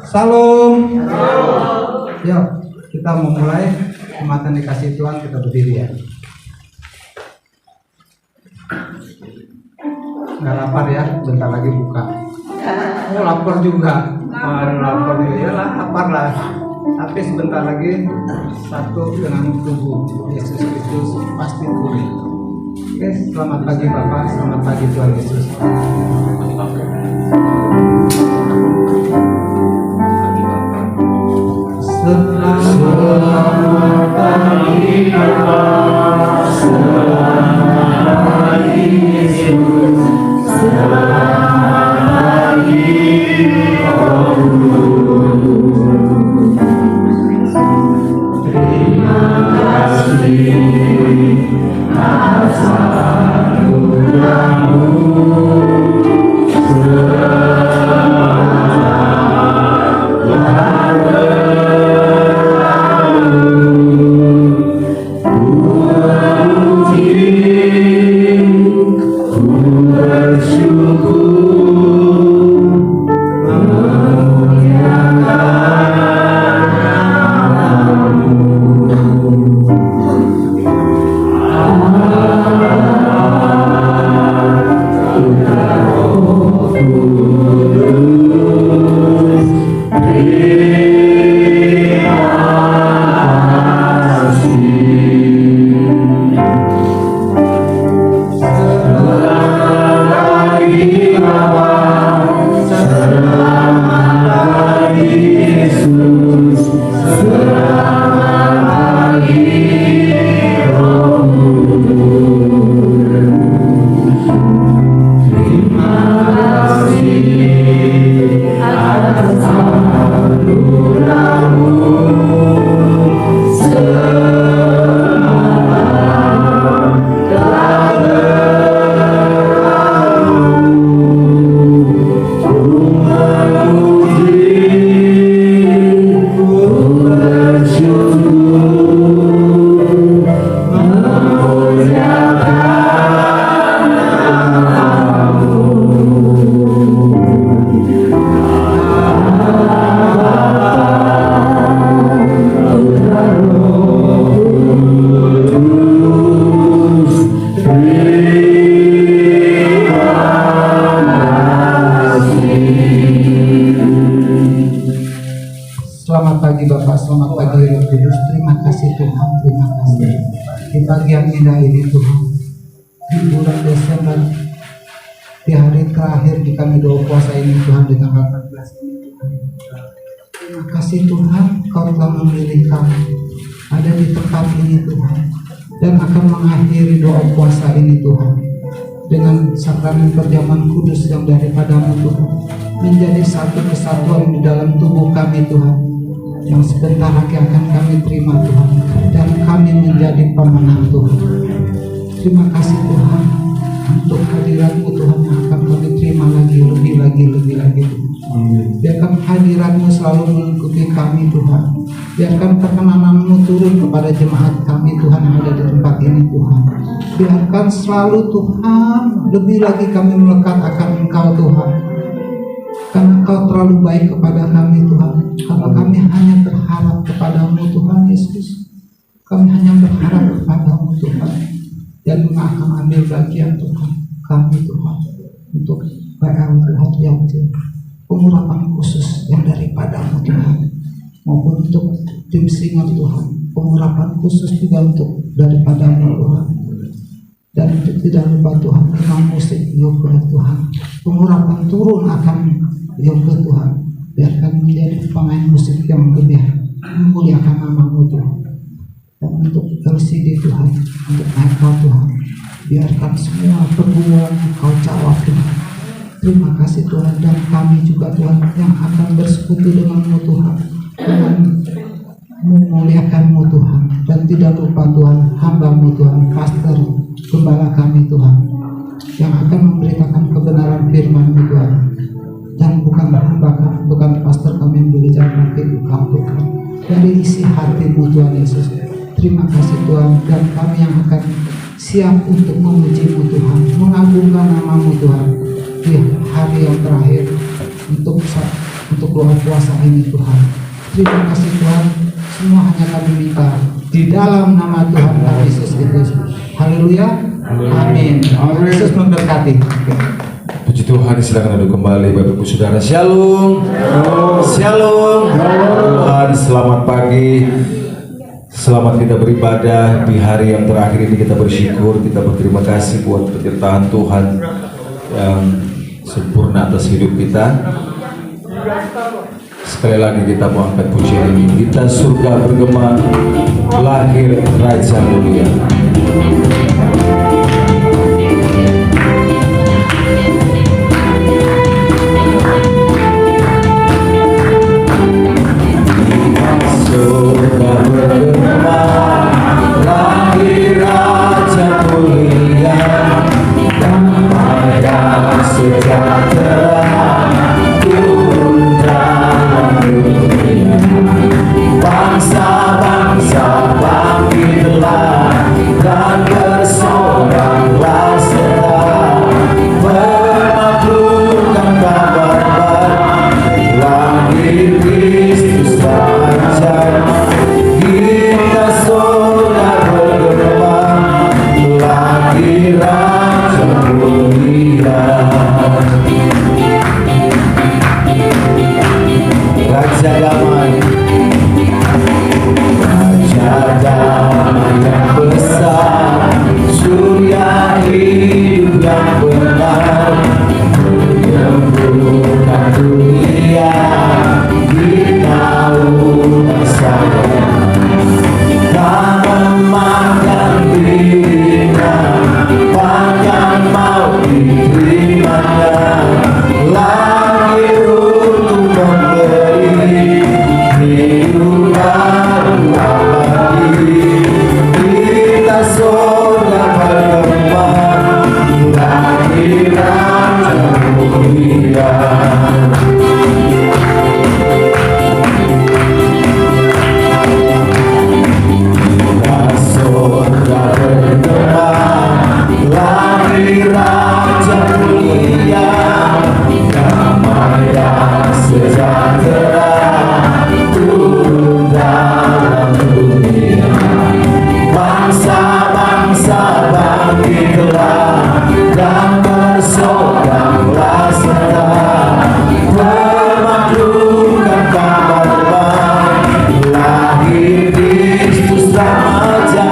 Salam. Yuk, kita mau mulai jumatan dikasih Tuhan, kita berdiri ya. Nggak lapar ya, bentar lagi buka. Oh, lapar juga. Lapar ya lah, lapar lah. Tapi sebentar lagi satu dengan tubuh Yesus Kristus pasti pulih. Oke, selamat pagi Bapak, selamat pagi Tuhan Yesus. Selamat pagi Bapak, selamat pagi Yesus, selamat pagi Roh Kudus. Terima kasih atas anugerah-Mu. Selamat pagi Bapak, selamat pagi Roh Kudus. Terima kasih Tuhan, terima kasih di pagi yang indah ini Tuhan, di bulan Desember, di hari terakhir di kami doa puasa ini Tuhan, di tanggal 14 ini Tuhan. Terima kasih Tuhan, Kau telah memilih kami ada di tempat ini Tuhan, dan akan mengakhiri doa puasa ini Tuhan dengan sakramen perjamuan kudus yang daripada-Mu Tuhan, menjadi satu kesatuan di dalam tubuh kami Tuhan, yang sebentar lagi akan kami terima Tuhan, dan kami menjadi pemenang Tuhan. Terima kasih Tuhan untuk hadirat-Mu Tuhan yang akan kami terima lagi, lebih lagi Tuhan. Biarkan hadirat-Mu selalu mengikuti kami Tuhan. Biarkan perkenanan-Mu turun kepada jemaat kami Tuhan yang ada di tempat ini Tuhan. Biarkan selalu Tuhan lebih lagi kami melekat akan Engkau Tuhan, karena Engkau terlalu baik kepada kami Tuhan. Karena kami hanya berharap kepadamu Tuhan Yesus. Kami hanya berharap kepadamu Tuhan, dan akan ambil bagian Tuhan kami Tuhan untuk PL Tuhan yang pengurapan khusus yang daripadamu Tuhan, maupun untuk tim singer Tuhan, pengurapan khusus juga untuk daripadamu Tuhan. Dan tidak lupa Tuhan, imam musik yoga Tuhan, pengurapan turun akan yoga Tuhan. Biarkan menjadi pemain musik yang lebih memuliakan nama-Mu Tuhan. Dan untuk LCD Tuhan, untuk Michael Tuhan, biarkan semua pergumulan Kau jawab Tuhan. Terima kasih Tuhan, dan kami juga Tuhan yang akan bersekutu dengan-Mu Tuhan, dengan memuliakan-Mu Tuhan. Dan tidak lupa Tuhan, hamba-Mu Tuhan, pastor gembala kami Tuhan, yang akan memberitakan kebenaran firman-Mu Tuhan. Dan bukan hamba kami, bukan pastor kami yang berbicara, tapi Engkau Tuhan, dari isi hati-Mu Tuhan Yesus. Terima kasih Tuhan, dan kami yang akan siap untuk memuji-Mu Tuhan, mengagungkan nama-Mu Tuhan di hari yang terakhir untuk doa puasa ini Tuhan. Terima kasih Tuhan, semua hanya kami minta di dalam nama Tuhan Yesus Kristus. Haleluya. Amin. Yesus memberkati. Puji Tuhan, silakan duduk kembali Bapak Ibu Saudara. Shalom. Shalom. Tuhan, selamat pagi. Selamat kita beribadah di hari yang terakhir ini. Kita bersyukur, kita berterima kasih buat penyertaan Tuhan yang sempurna atas hidup kita. Sekali lagi kita mau angkat pujian ini. Kita surga bergema, lahir Raja Mulia. Surga bergema, lahir Raja Mulia, damai dan sejahtera turun dalam dunia. Bangsa-bangsa bangkitlah dan bersoraklah serta menaklukkan kabar baik, lahir Kristus Raja. Kita sudah bergema, lahir Raja Mulia. Raja damai, Raja damai yang besar, surya hidup yang benar, menyembuhkan dunia di naungan saya. Tak memakan dirinya, panjang mau diterimanya, lahir untuk memberi hidup baru abadi. Kita sudah bergema, lahir Raja Mulia. Kita sudah bergema, lahir Raja Mulia, damai dan sejahtera turun dalam dunia. Bangsa-bangsa bangkitlah dan bersoraklah serta menaklukkan kabar baik, lahir Kristus Raja.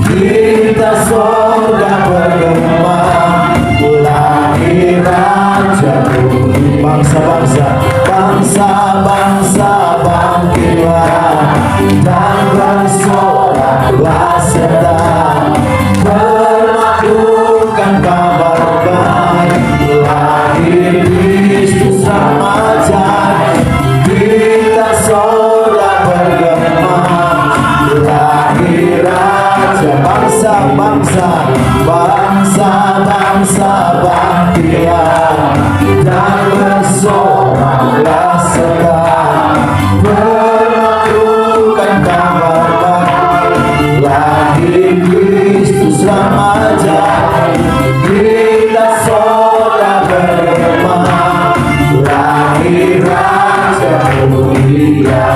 Kita sudah bergema, lahir Raja. Bangsa-bangsa, bangsa-bangsa bangkitlah dan bersoraklah serta menaklukkan kabar baik, lahir Kristus Raja. Kita sudah bergema, lahir Raja. Bangsa-bangsa, bangsa-bangsa bangkitlah dan bersoraklah serta menaklukkan kabar baik, lahir Kristus Raja. Kita sudah bergema, lahir Raja Mulia.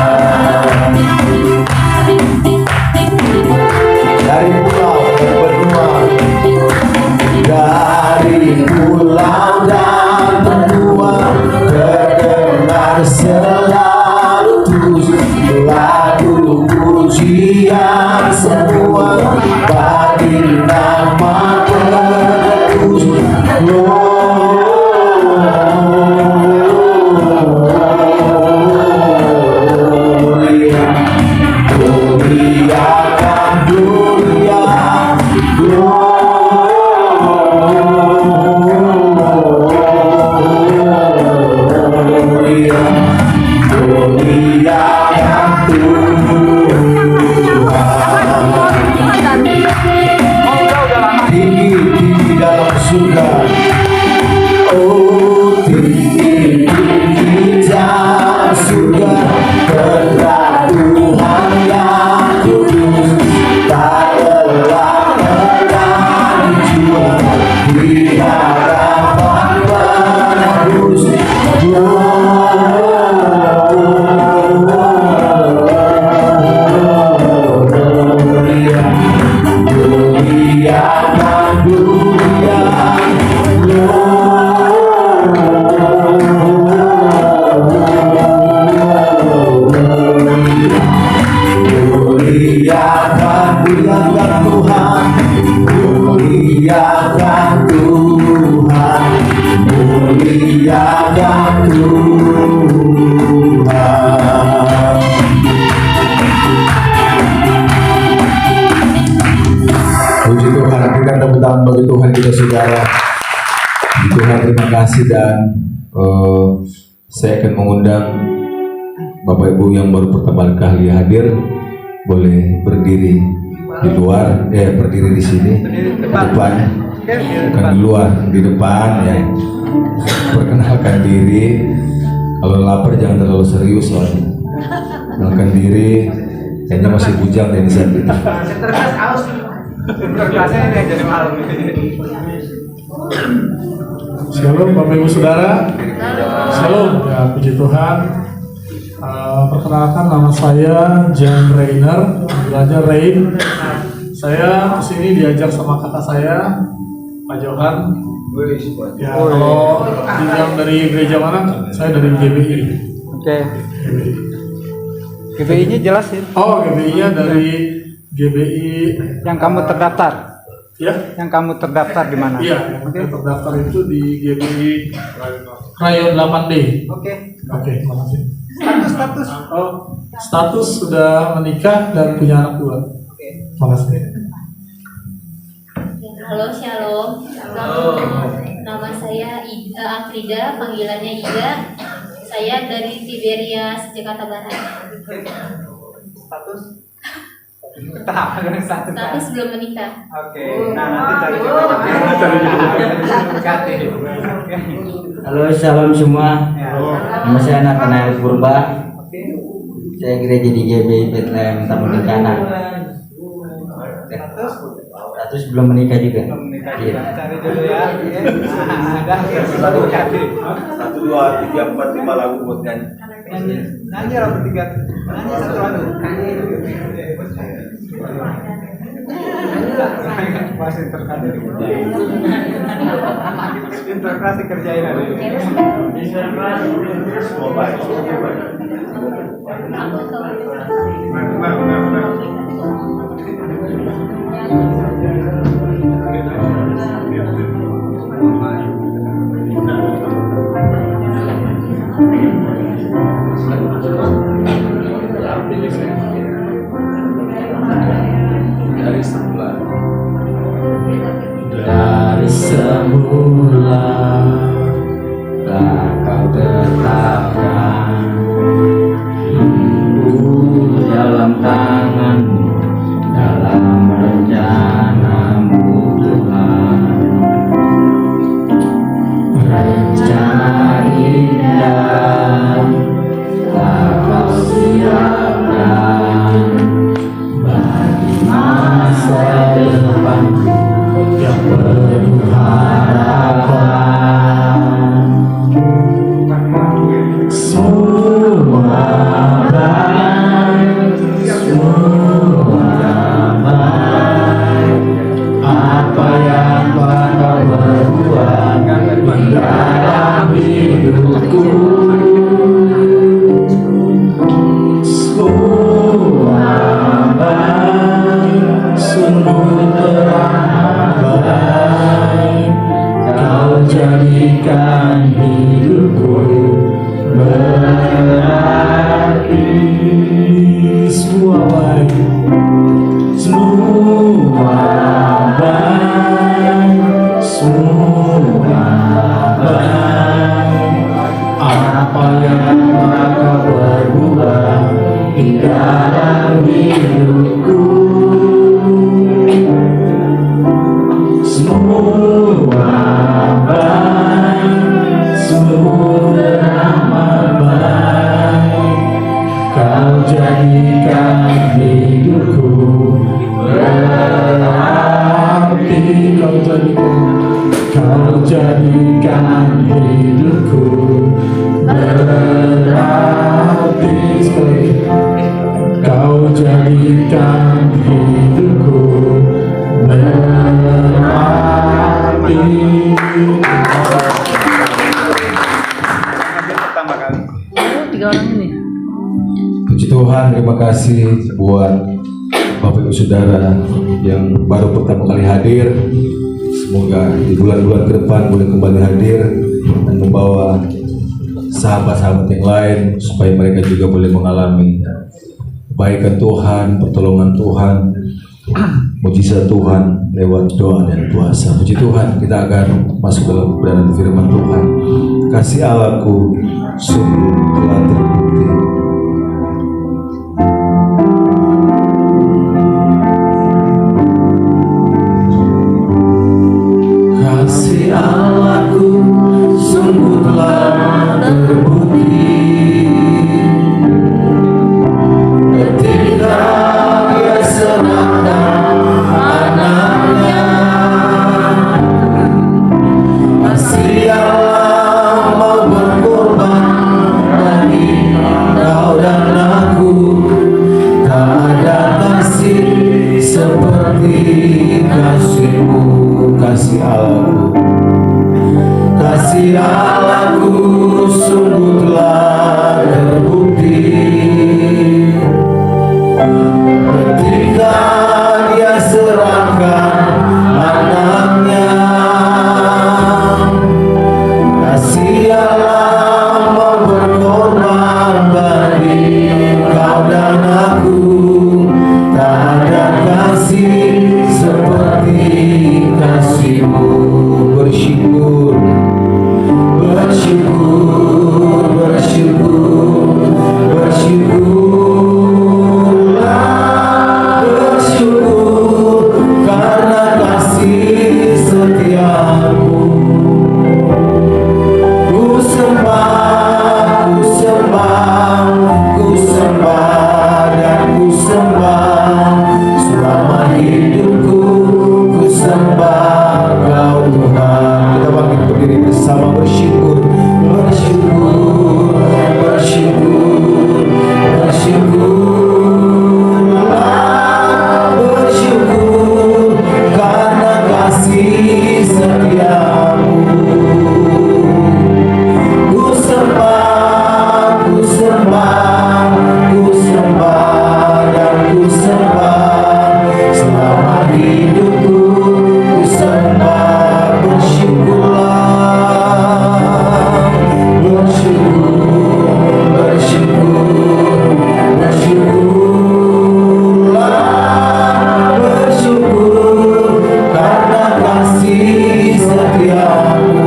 Dari pulau dan benua, dari pulau dan benua, terdengar selalu terus lagu pujian semua bagi nama Kristus. Muliakan dunia, muliakan Tuhan. Tinggi-tinggi dalam surga, oh tinggi-tinggi dalam surga, terang Tuhan yang kudus, tak lelah dijual di hadapan Bapa. Tuhan terima kasih dan saya akan mengundang Bapak Ibu yang baru pertama kali hadir boleh berdiri di luar, berdiri di sini di depan, bukan di luar, di depan ya. Perkenalkan diri. Kalau lapar jangan terlalu serius soalnya. Perkenalkan diri. Kayaknya masih bujang dari saat ini. Terkelas aus. Terkelasnya ini yang jadi malam. Shalom Bapak Ibu Saudara. Shalom ya, puji Tuhan. Perkenalkan nama saya Jan Rainer, belajar Rain. Saya kesini diajar sama kakak saya Pak Johan. Ya, kalau dibilang dari gereja mana? Saya dari GBI. Oke. GBI-nya jelasin. Oh, GBI-nya dari GBI Yang kamu terdaftar. ya. Yang kamu terdaftar di mana? Iya, yang terdaftar itu di GBI Rayon 8D. Oke. Oke, makasih. Status. Oh, status sudah menikah dan punya anak 2. Oke. Makasih. Halo, shalom. Nama saya Afrida, panggilannya Ida. Saya dari Tiberias, Jakarta Barat. Status. Status belum menikah. Oke. Nah, nanti cari jodoh. Cari jodoh. Halo, shalom semua. Nama saya Nathanael Purba. Oke. Saya gereja di GBI Bethlehem Taman Kencana. Status belum menikah juga. Belum menikah. Iya. Cari jodoh ya. Ada. 1, 2, 3, 4, 5 lagu buat nyanyi. Nyanyi orang bertiga. Nyanyi satu lagu. Masih terkadang dikerjain. Interpretasi kerjain ada. Semua baik. Aku tahu. Dari sebelah. Dari semula tak kau tetapkan hidupku dalam tanganmu, dalam rencanamu Tuhan. Rencana indah tak kau siapkan bagi masa depanku yang penuh harapan. Semua baik, semua baik. Apa yang kau berbuat di dalam hidupku, semua baik, sungguh terang baik. Kau jadikan hidupku berarti. Semua baik, semua baik, semua baik. Apa yang kau berbuat di dalam hidupku, semua baik, semua ramah baik. Kau jadikan hidupku berarti. Kau jadikan hidupku berarti. Kau jadikan hidupku berarti. Pertama kali. Puji Tuhan, terima kasih buat Bapak Ibu Saudara yang baru pertama kali hadir. Semoga di bulan-bulan ke depan boleh kembali hadir dan membawa sahabat-sahabat yang lain supaya mereka juga boleh mengalami kebaikan Tuhan, pertolongan Tuhan, mujizat Tuhan lewat doa dan puasa. Puji Tuhan, kita akan masuk dalam kebenaran firman Tuhan. Kasih Allahku sungguh telah terbukti. Kasih Allahku sungguh telah terbukti ketika Dia serahkan anaknya. Kasih Allah mau berkorban bagi kau dan aku. Tak ada kasih seperti kasih-Mu. Kasih Allahku, kasih Allahku sungguh telah terbukti ketika Dia serahkan anaknya. Kasih Allah mau berkorban bagi kau dan aku. Tak ada kasih seperti kasih-Mu. Bersyukur, bersyukur, bersyukur, bersyukurlah, bersyukur karena kasih setiamu. Ku sembah, ku sembah, ku sembah dan ku sembah selama hidupku. Ku sembah Kau Tuhan. Kita bangkit berdiri bersama bersyukur, bersyukur, bersyukur, bersyukurlah, bersyukur karena kasih setiamu. Ku sembah, ku sembah, ku sembah dan ku sembah selama hidupku. Ku sembah, bersyukurlah, bersyukur, bersyukur, bersyukurlah, bersyukur karena kasih setiamu.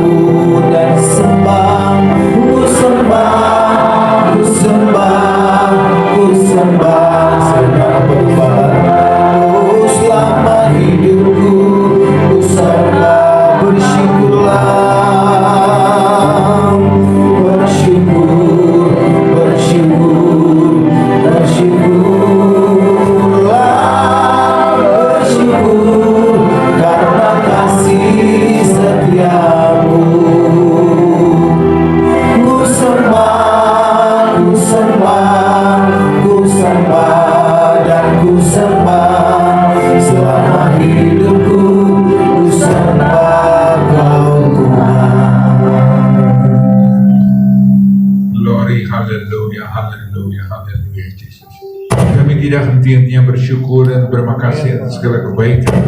Dan sembah, ku sembah, ku sembah, ku sembah segala penyembahan. Oh, selama hidupku ku sembah, bersyukurlah, bersyukur, bersyukur, bersyukurlah, bersyukur karena kasih setiamu. Ku sembah, ku sembah, ku sembah dan ku sembah selama hidupku. Ku sembah Kau Tuhan. Glory, haleluya, haleluya, haleluya, Yesus. Kami tidak henti-hentinya bersyukur dan berterima kasih atas segala kebaikan,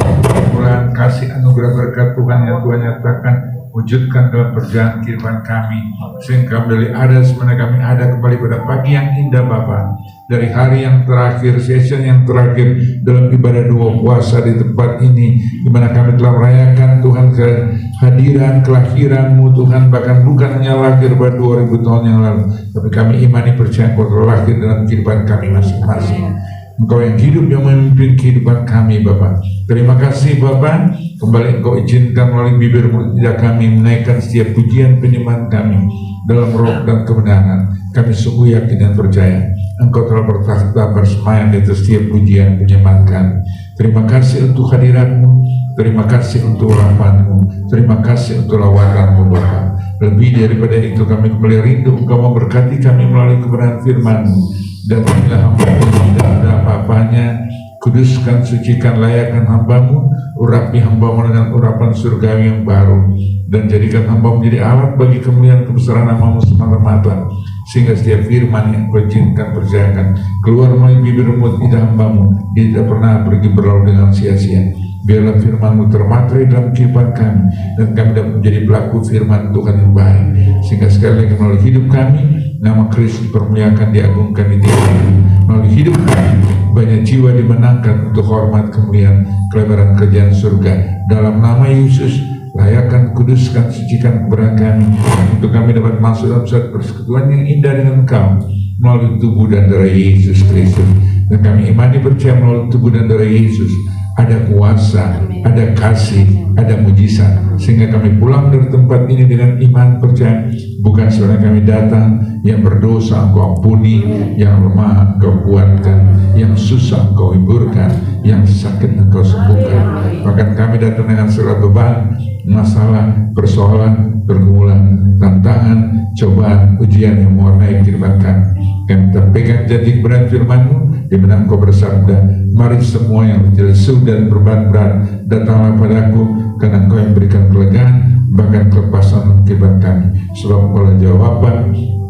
kemurahan, kasih, anugerah, berkat Tuhan yang Tuhan nyatakan wujudkan dalam perjalanan kehidupan kami, sehingga kembali ada sebenarnya kami ada kembali pada pagi yang indah Bapa, dari hari yang terakhir, session yang terakhir dalam ibadah dua puasa di tempat ini, di mana kami telah merayakan Tuhan kehadiran kelahiran-Mu Tuhan, bahkan bukan hanya lahir pada 2000 tahun yang lalu, tapi kami imani percaya Engkau telah lahir dalam kehidupan kami masing-masing. Engkau yang hidup, yang memimpin kehidupan kami Bapa. Terima kasih Bapa, kembali Engkau izinkan melalui bibir-Mu lidah kami menaikkan setiap pujian penyembahan kami dalam roh dan kebenaran. Kami sungguh yakin dan percaya Engkau telah bertakhta bersemayam di atas setiap pujian penyembahan kami. Terima kasih untuk hadirat-Mu, terima kasih untuk rahmat-Mu, terima kasih untuk lawatan-Mu Bapa. Lebih daripada itu kami kembali rindu Engkau memberkati kami melalui kebenaran firman-Mu. Dan bila hamba-Mu tidak ada apa-apanya, kuduskan, sucikan, layakkan hamba-Mu, urapi hamba-Mu dengan urapan surgawi yang baru, dan jadikan hamba menjadi alat bagi kemuliaan kebesaran nama-Mu semata-mata, sehingga setiap firman yang Kau izinkan percayakan keluar melalui bibir mulut lidah hamba-Mu, dia tidak pernah pergi berlalu dengan sia-sia. Biarlah firman-Mu termaterai dalam kehidupan kami, dan kami dapat menjadi pelaku firman Tuhan yang baik, sehingga sekali lagi melalui hidup kami nama Kristus dipermuliakan, diagungkan, ditinggikan. Melalui hidup kami banyak jiwa dimenangkan untuk hormat, kemuliaan, kelebaran kerjaan surga. Dalam nama Yesus, layakkan, kuduskan, sucikan keberadaan kami, untuk kami dapat masuk dalam suatu persekutuan yang indah dengan Engkau melalui tubuh dan darah Yesus Kristus. Dan kami imani percaya melalui tubuh dan darah Yesus ada kuasa, ada kasih, ada mujizat, sehingga kami pulang dari tempat ini dengan iman percaya, bukan sebenarnya kami datang yang berdosa Engkau ampuni, yang lemah Engkau kuatkan, yang susah Engkau hiburkan, yang sakit Engkau sembuhkan. Bahkan kami datang dengan segala beban, masalah, persoalan, pergumulan, tantangan, cobaan, ujian yang mewarnai kehidupan kami. Kami terpegang janji kebenaran firman-Mu, di mana Engkau bersabda, mari semua yang berlesu dan beban berat, datanglah padaku, karena Engkau yang berikan kelegaan, bahkan kelepasan kehidupan kami. Sebab Engkau adalah jawaban,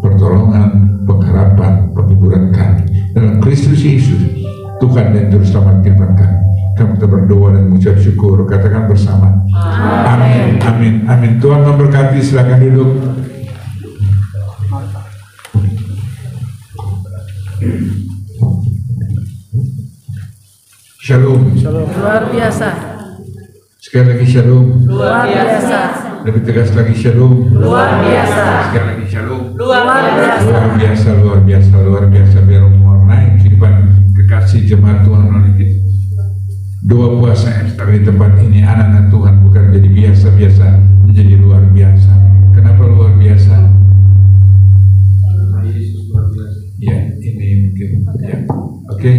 pertolongan, pengharapan, penghiburan kami. Dalam Kristus Yesus, Tuhan dan Juru Selamat kehidupan kami. Kami kita berdoa dan mengucap syukur. Katakan bersama. Amin. Amin. Amin. Tuhan memberkati. Silakan duduk. Shalom. Luar biasa. Sekali lagi shalom. Luar biasa. Lebih tegas lagi shalom. Luar biasa. Sekali lagi shalom. Luar biasa. Luar biasa, luar biasa, luar biasa. Biar mewarnai kehidupan kekasih jemaat Tuhan melalui doa puasa Esther di tempat ini. Anak-anak Tuhan bukan jadi biasa-biasa, menjadi luar biasa. Kenapa luar biasa? Ya, ini mungkin ya. Oke.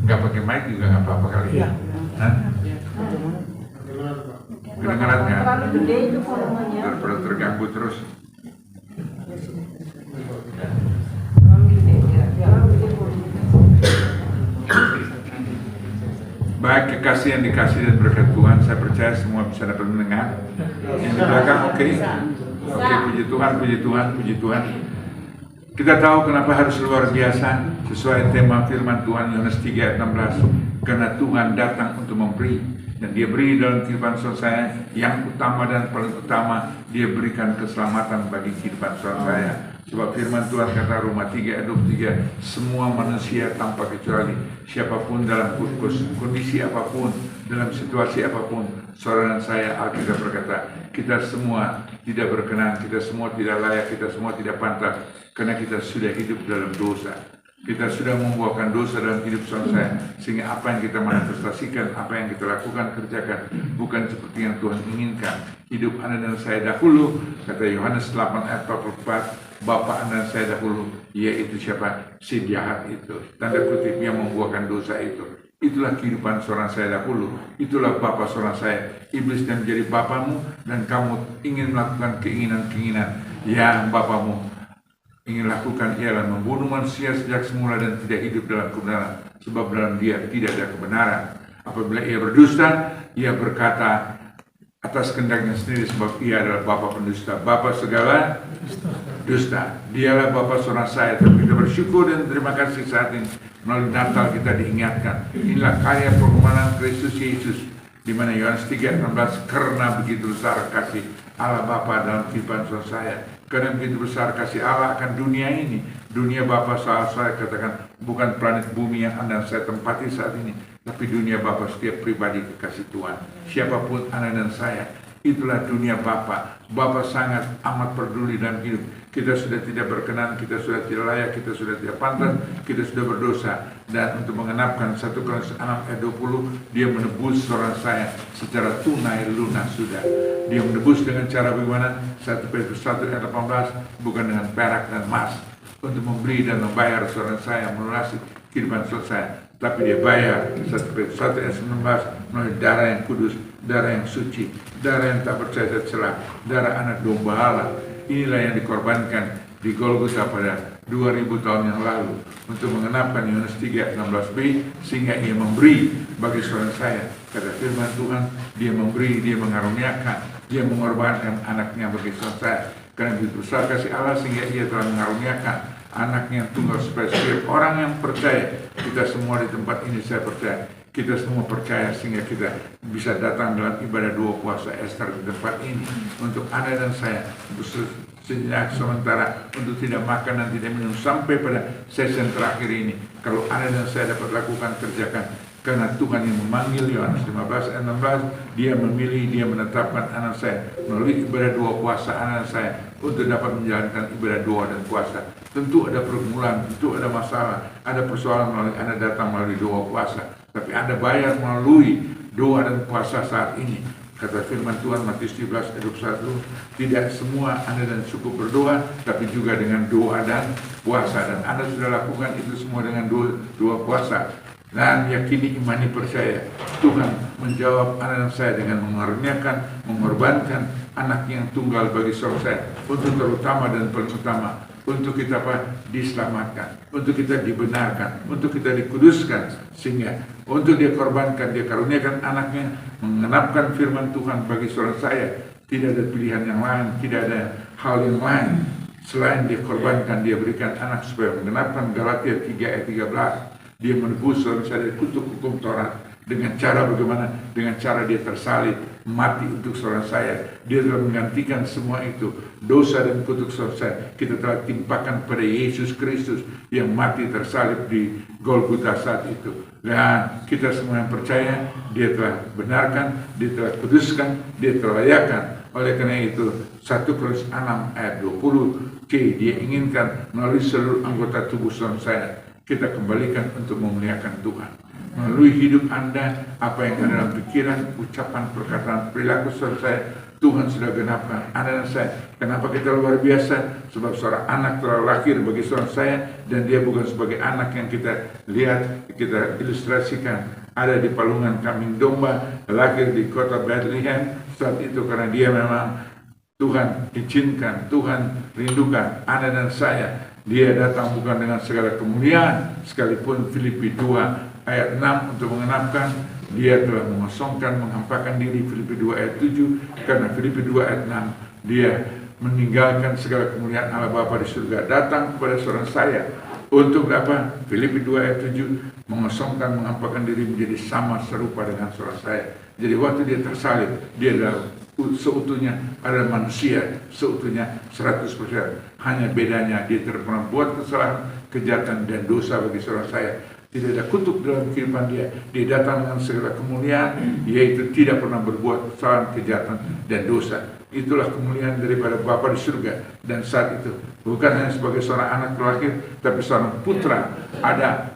Nggak pakai mic juga nggak apa-apa kali ya. Hah? Kedengaran nggak? Terlalu gede itu volumenya. Daripada terganggu terus. Baik, kekasih yang dikasih dan berkat Tuhan, saya percaya semua bisa dapat mendengar. Yang di belakang oke? Oke, puji Tuhan, puji Tuhan, puji Tuhan. Kita tahu kenapa harus luar biasa sesuai tema firman Tuhan Yohanes 3 ayat 16. Karena Tuhan datang untuk memberi, dan Dia beri dalam kehidupan saya yang utama dan paling utama, Dia berikan keselamatan bagi kehidupan saya. Sebab firman Tuhan kata Roma 3 ayat 23, semua manusia tanpa kecuali, siapapun dalam kondisi apapun, dalam situasi apapun, saudara dan saya, Alkitab berkata, kita semua tidak berkenan, kita semua tidak layak, kita semua tidak pantas, karena kita sudah hidup dalam dosa. Kita sudah membuahkan dosa dalam hidup saya, sehingga apa yang kita manifestasikan, apa yang kita lakukan, kerjakan, bukan seperti yang Tuhan inginkan. Hidup Anda dan saya dahulu, kata Yohanes 8 ayat 44, Bapa Anda dan saya dahulu, yaitu siapa? Si jahat itu. Tanda kutip yang membuahkan dosa itu. Itulah kehidupan seorang saya dahulu. Itulah bapa seorang saya. Iblis dan menjadi bapamu, dan kamu ingin melakukan keinginan-keinginan yang bapamu ingin lakukan, ialah membunuh manusia sejak semula dan tidak hidup dalam kebenaran, sebab dalam dia tidak ada kebenaran. Apabila ia berdusta, ia berkata atas kehendaknya sendiri, sebab ia adalah bapa pendusta, bapa segala dusta. Dialah bapa seorang saya. Tapi kita bersyukur dan terima kasih saat ini melalui Natal kita diingatkan, inilah karya perkemanan Kristus Yesus, di mana Yohanes 3:16, karena begitu besar kasih Allah Bapa dalam kehidupan saudara saya, karena begitu besar kasih Allah akan dunia ini, dunia Bapa saya katakan, bukan planet bumi yang Anda dan saya tempati saat ini, tapi dunia Bapa setiap pribadi kekasih Tuhan, siapapun Anda dan saya. Itulah dunia Bapa. Bapa sangat amat peduli dalam hidup. Kita sudah tidak berkenan, kita sudah tidak layak, kita sudah tidak pantas, kita sudah berdosa. Dan untuk mengenapkan 1 Korintus 6 ayat 20, Dia menebus seorang saya secara tunai lunas sudah. Dia menebus dengan cara bagaimana? 1 Petrus 1 ayat 18, bukan dengan perak dan emas, untuk membeli dan membayar seorang saya, melunasi kehidupan saya. Tapi Dia bayar 1 Petrus 1 ayat 19 melalui darah yang kudus, darah yang suci, darah yang tak bercacat celah, darah anak domba Allah. Inilah yang dikorbankan di Golgota pada 2000 tahun yang lalu untuk mengenapkan Yohanes 3 ayat 16b, sehingga Ia memberi bagi seorang saya. Kata firman Tuhan, Dia memberi, Dia mengaruniakan, Dia mengorbankan anaknya bagi seorang saya. Karena begitu besar kasih Allah, sehingga Ia telah mengaruniakan anaknya yang tunggal, supaya setiap orang yang percaya, kita semua di tempat ini saya percaya, kita semua percaya sehingga kita bisa datang dalam ibadah doa puasa Ester di tempat ini untuk Anda dan saya sejenak sementara untuk tidak makan dan tidak minum sampai pada sesi terakhir ini. Kalau Anda dan saya dapat lakukan, kerjakan, karena Tuhan yang memanggil. Yohanes 15 ayat 16, Dia memilih, Dia menetapkan anak saya melalui ibadah doa puasa anak saya untuk dapat menjalankan ibadah doa dan puasa. Tentu ada pergumulan, tentu ada masalah, ada persoalan melalui Anda datang melalui doa puasa, tapi Anda bayar melalui doa dan puasa saat ini. Kata firman Tuhan Matius 17 ayat 21, tidak semua Anda dan cukup berdoa, tapi juga dengan doa dan puasa. Dan Anda sudah lakukan itu semua dengan doa puasa. Dan yakini, imani, percaya Tuhan menjawab Anda dan saya dengan mengaruniakan, mengorbankan anak yang tunggal bagi saudara saya, untuk terutama dan paling utama untuk kita diselamatkan, untuk kita dibenarkan, untuk kita dikuduskan, sehingga untuk Dia korbankan, Dia karuniakan anaknya, mengenapkan firman Tuhan bagi saudara saya. Tidak ada pilihan yang lain, tidak ada hal yang lain selain Dia korbankan, Dia berikan anak supaya mengenapkan Galatia 3 ayat 13. Dia menebus saudara saya dari kutuk hukum Taurat. Dengan cara bagaimana? Dengan cara Dia tersalib, mati untuk saudara saya. Dia telah menggantikan semua itu. Dosa dan kutuk saudara saya kita telah timpakan pada Yesus Kristus yang mati tersalib di Golgota saat itu. Dan kita semua yang percaya, Dia telah benarkan, Dia telah kuduskan, Dia telah layakan. Oleh karena itu 1 Korintus 6 ayat 20c, Dia inginkan melalui seluruh anggota tubuh saudara saya kita kembalikan untuk memuliakan Tuhan. Melalui hidup Anda, apa yang ada dalam pikiran, ucapan, perkataan, perilaku saudara saya, Tuhan sudah genapkan Anda dan saya. Kenapa kita luar biasa? Sebab seorang anak telah lahir bagi saudara saya, dan dia bukan sebagai anak yang kita lihat, kita ilustrasikan. Ada di palungan kambing domba, lahir di kota Bethlehem saat itu, karena dia memang Tuhan izinkan, Tuhan rindukan Anda dan saya. Dia datang bukan dengan segala kemuliaan, sekalipun Filipi 2 ayat 6 untuk mengenapkan, Dia telah mengosongkan, menghampakan diri. Filipi 2 ayat 7, karena Filipi 2 ayat 6, Dia meninggalkan segala kemuliaan Allah Bapa di surga, datang kepada saudara saya untuk apa? Filipi 2 ayat 7, mengosongkan, menghampakan diri menjadi sama serupa dengan saudara saya. Jadi waktu Dia tersalib, Dia adalah seutuhnya adalah manusia, seutuhnya 100%. Hanya bedanya Dia tidak pernah buat kesalahan, kejahatan dan dosa bagi saudara saya. Tidak ada kutuk dalam kehidupan Dia. Dia datang dengan segala kemuliaan, yaitu tidak pernah berbuat kesalahan, kejahatan dan dosa. Itulah kemuliaan daripada Bapa di surga. Dan saat itu bukan hanya sebagai seorang anak terlahir, tapi seorang putra. Ada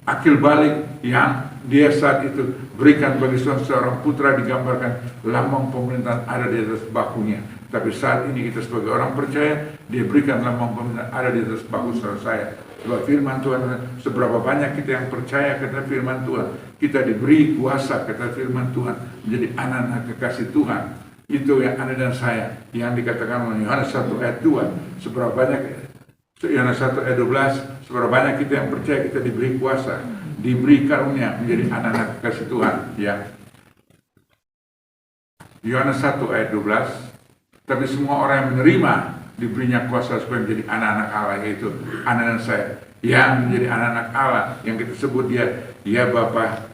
akil balik yang Dia saat itu berikan bagi seorang putra, digambarkan lambang pemerintahan ada di atas bahunya. Tapi saat ini kita sebagai orang percaya, Dia berikan lambang pemerintahan ada di atas bahu saudara saya. Sebab firman Tuhan, seberapa banyak kita yang percaya kata firman Tuhan, kita diberi kuasa kata firman Tuhan menjadi anak-anak kekasih Tuhan. Itu yang Anda dan saya, yang dikatakan oleh Yohanes 1 ayat 2, seberapa banyak, Yohanes 1 ayat 12, seberapa banyak kita yang percaya kita diberi kuasa, diberi karunia menjadi anak-anak kekasih Tuhan. Ya. Yohanes 1 ayat 12, tapi semua orang yang menerima diberinya kuasa supaya menjadi anak-anak Allah, yaitu anak dan saya yang menjadi anak-anak Allah, yang kita sebut Dia, ya Bapa,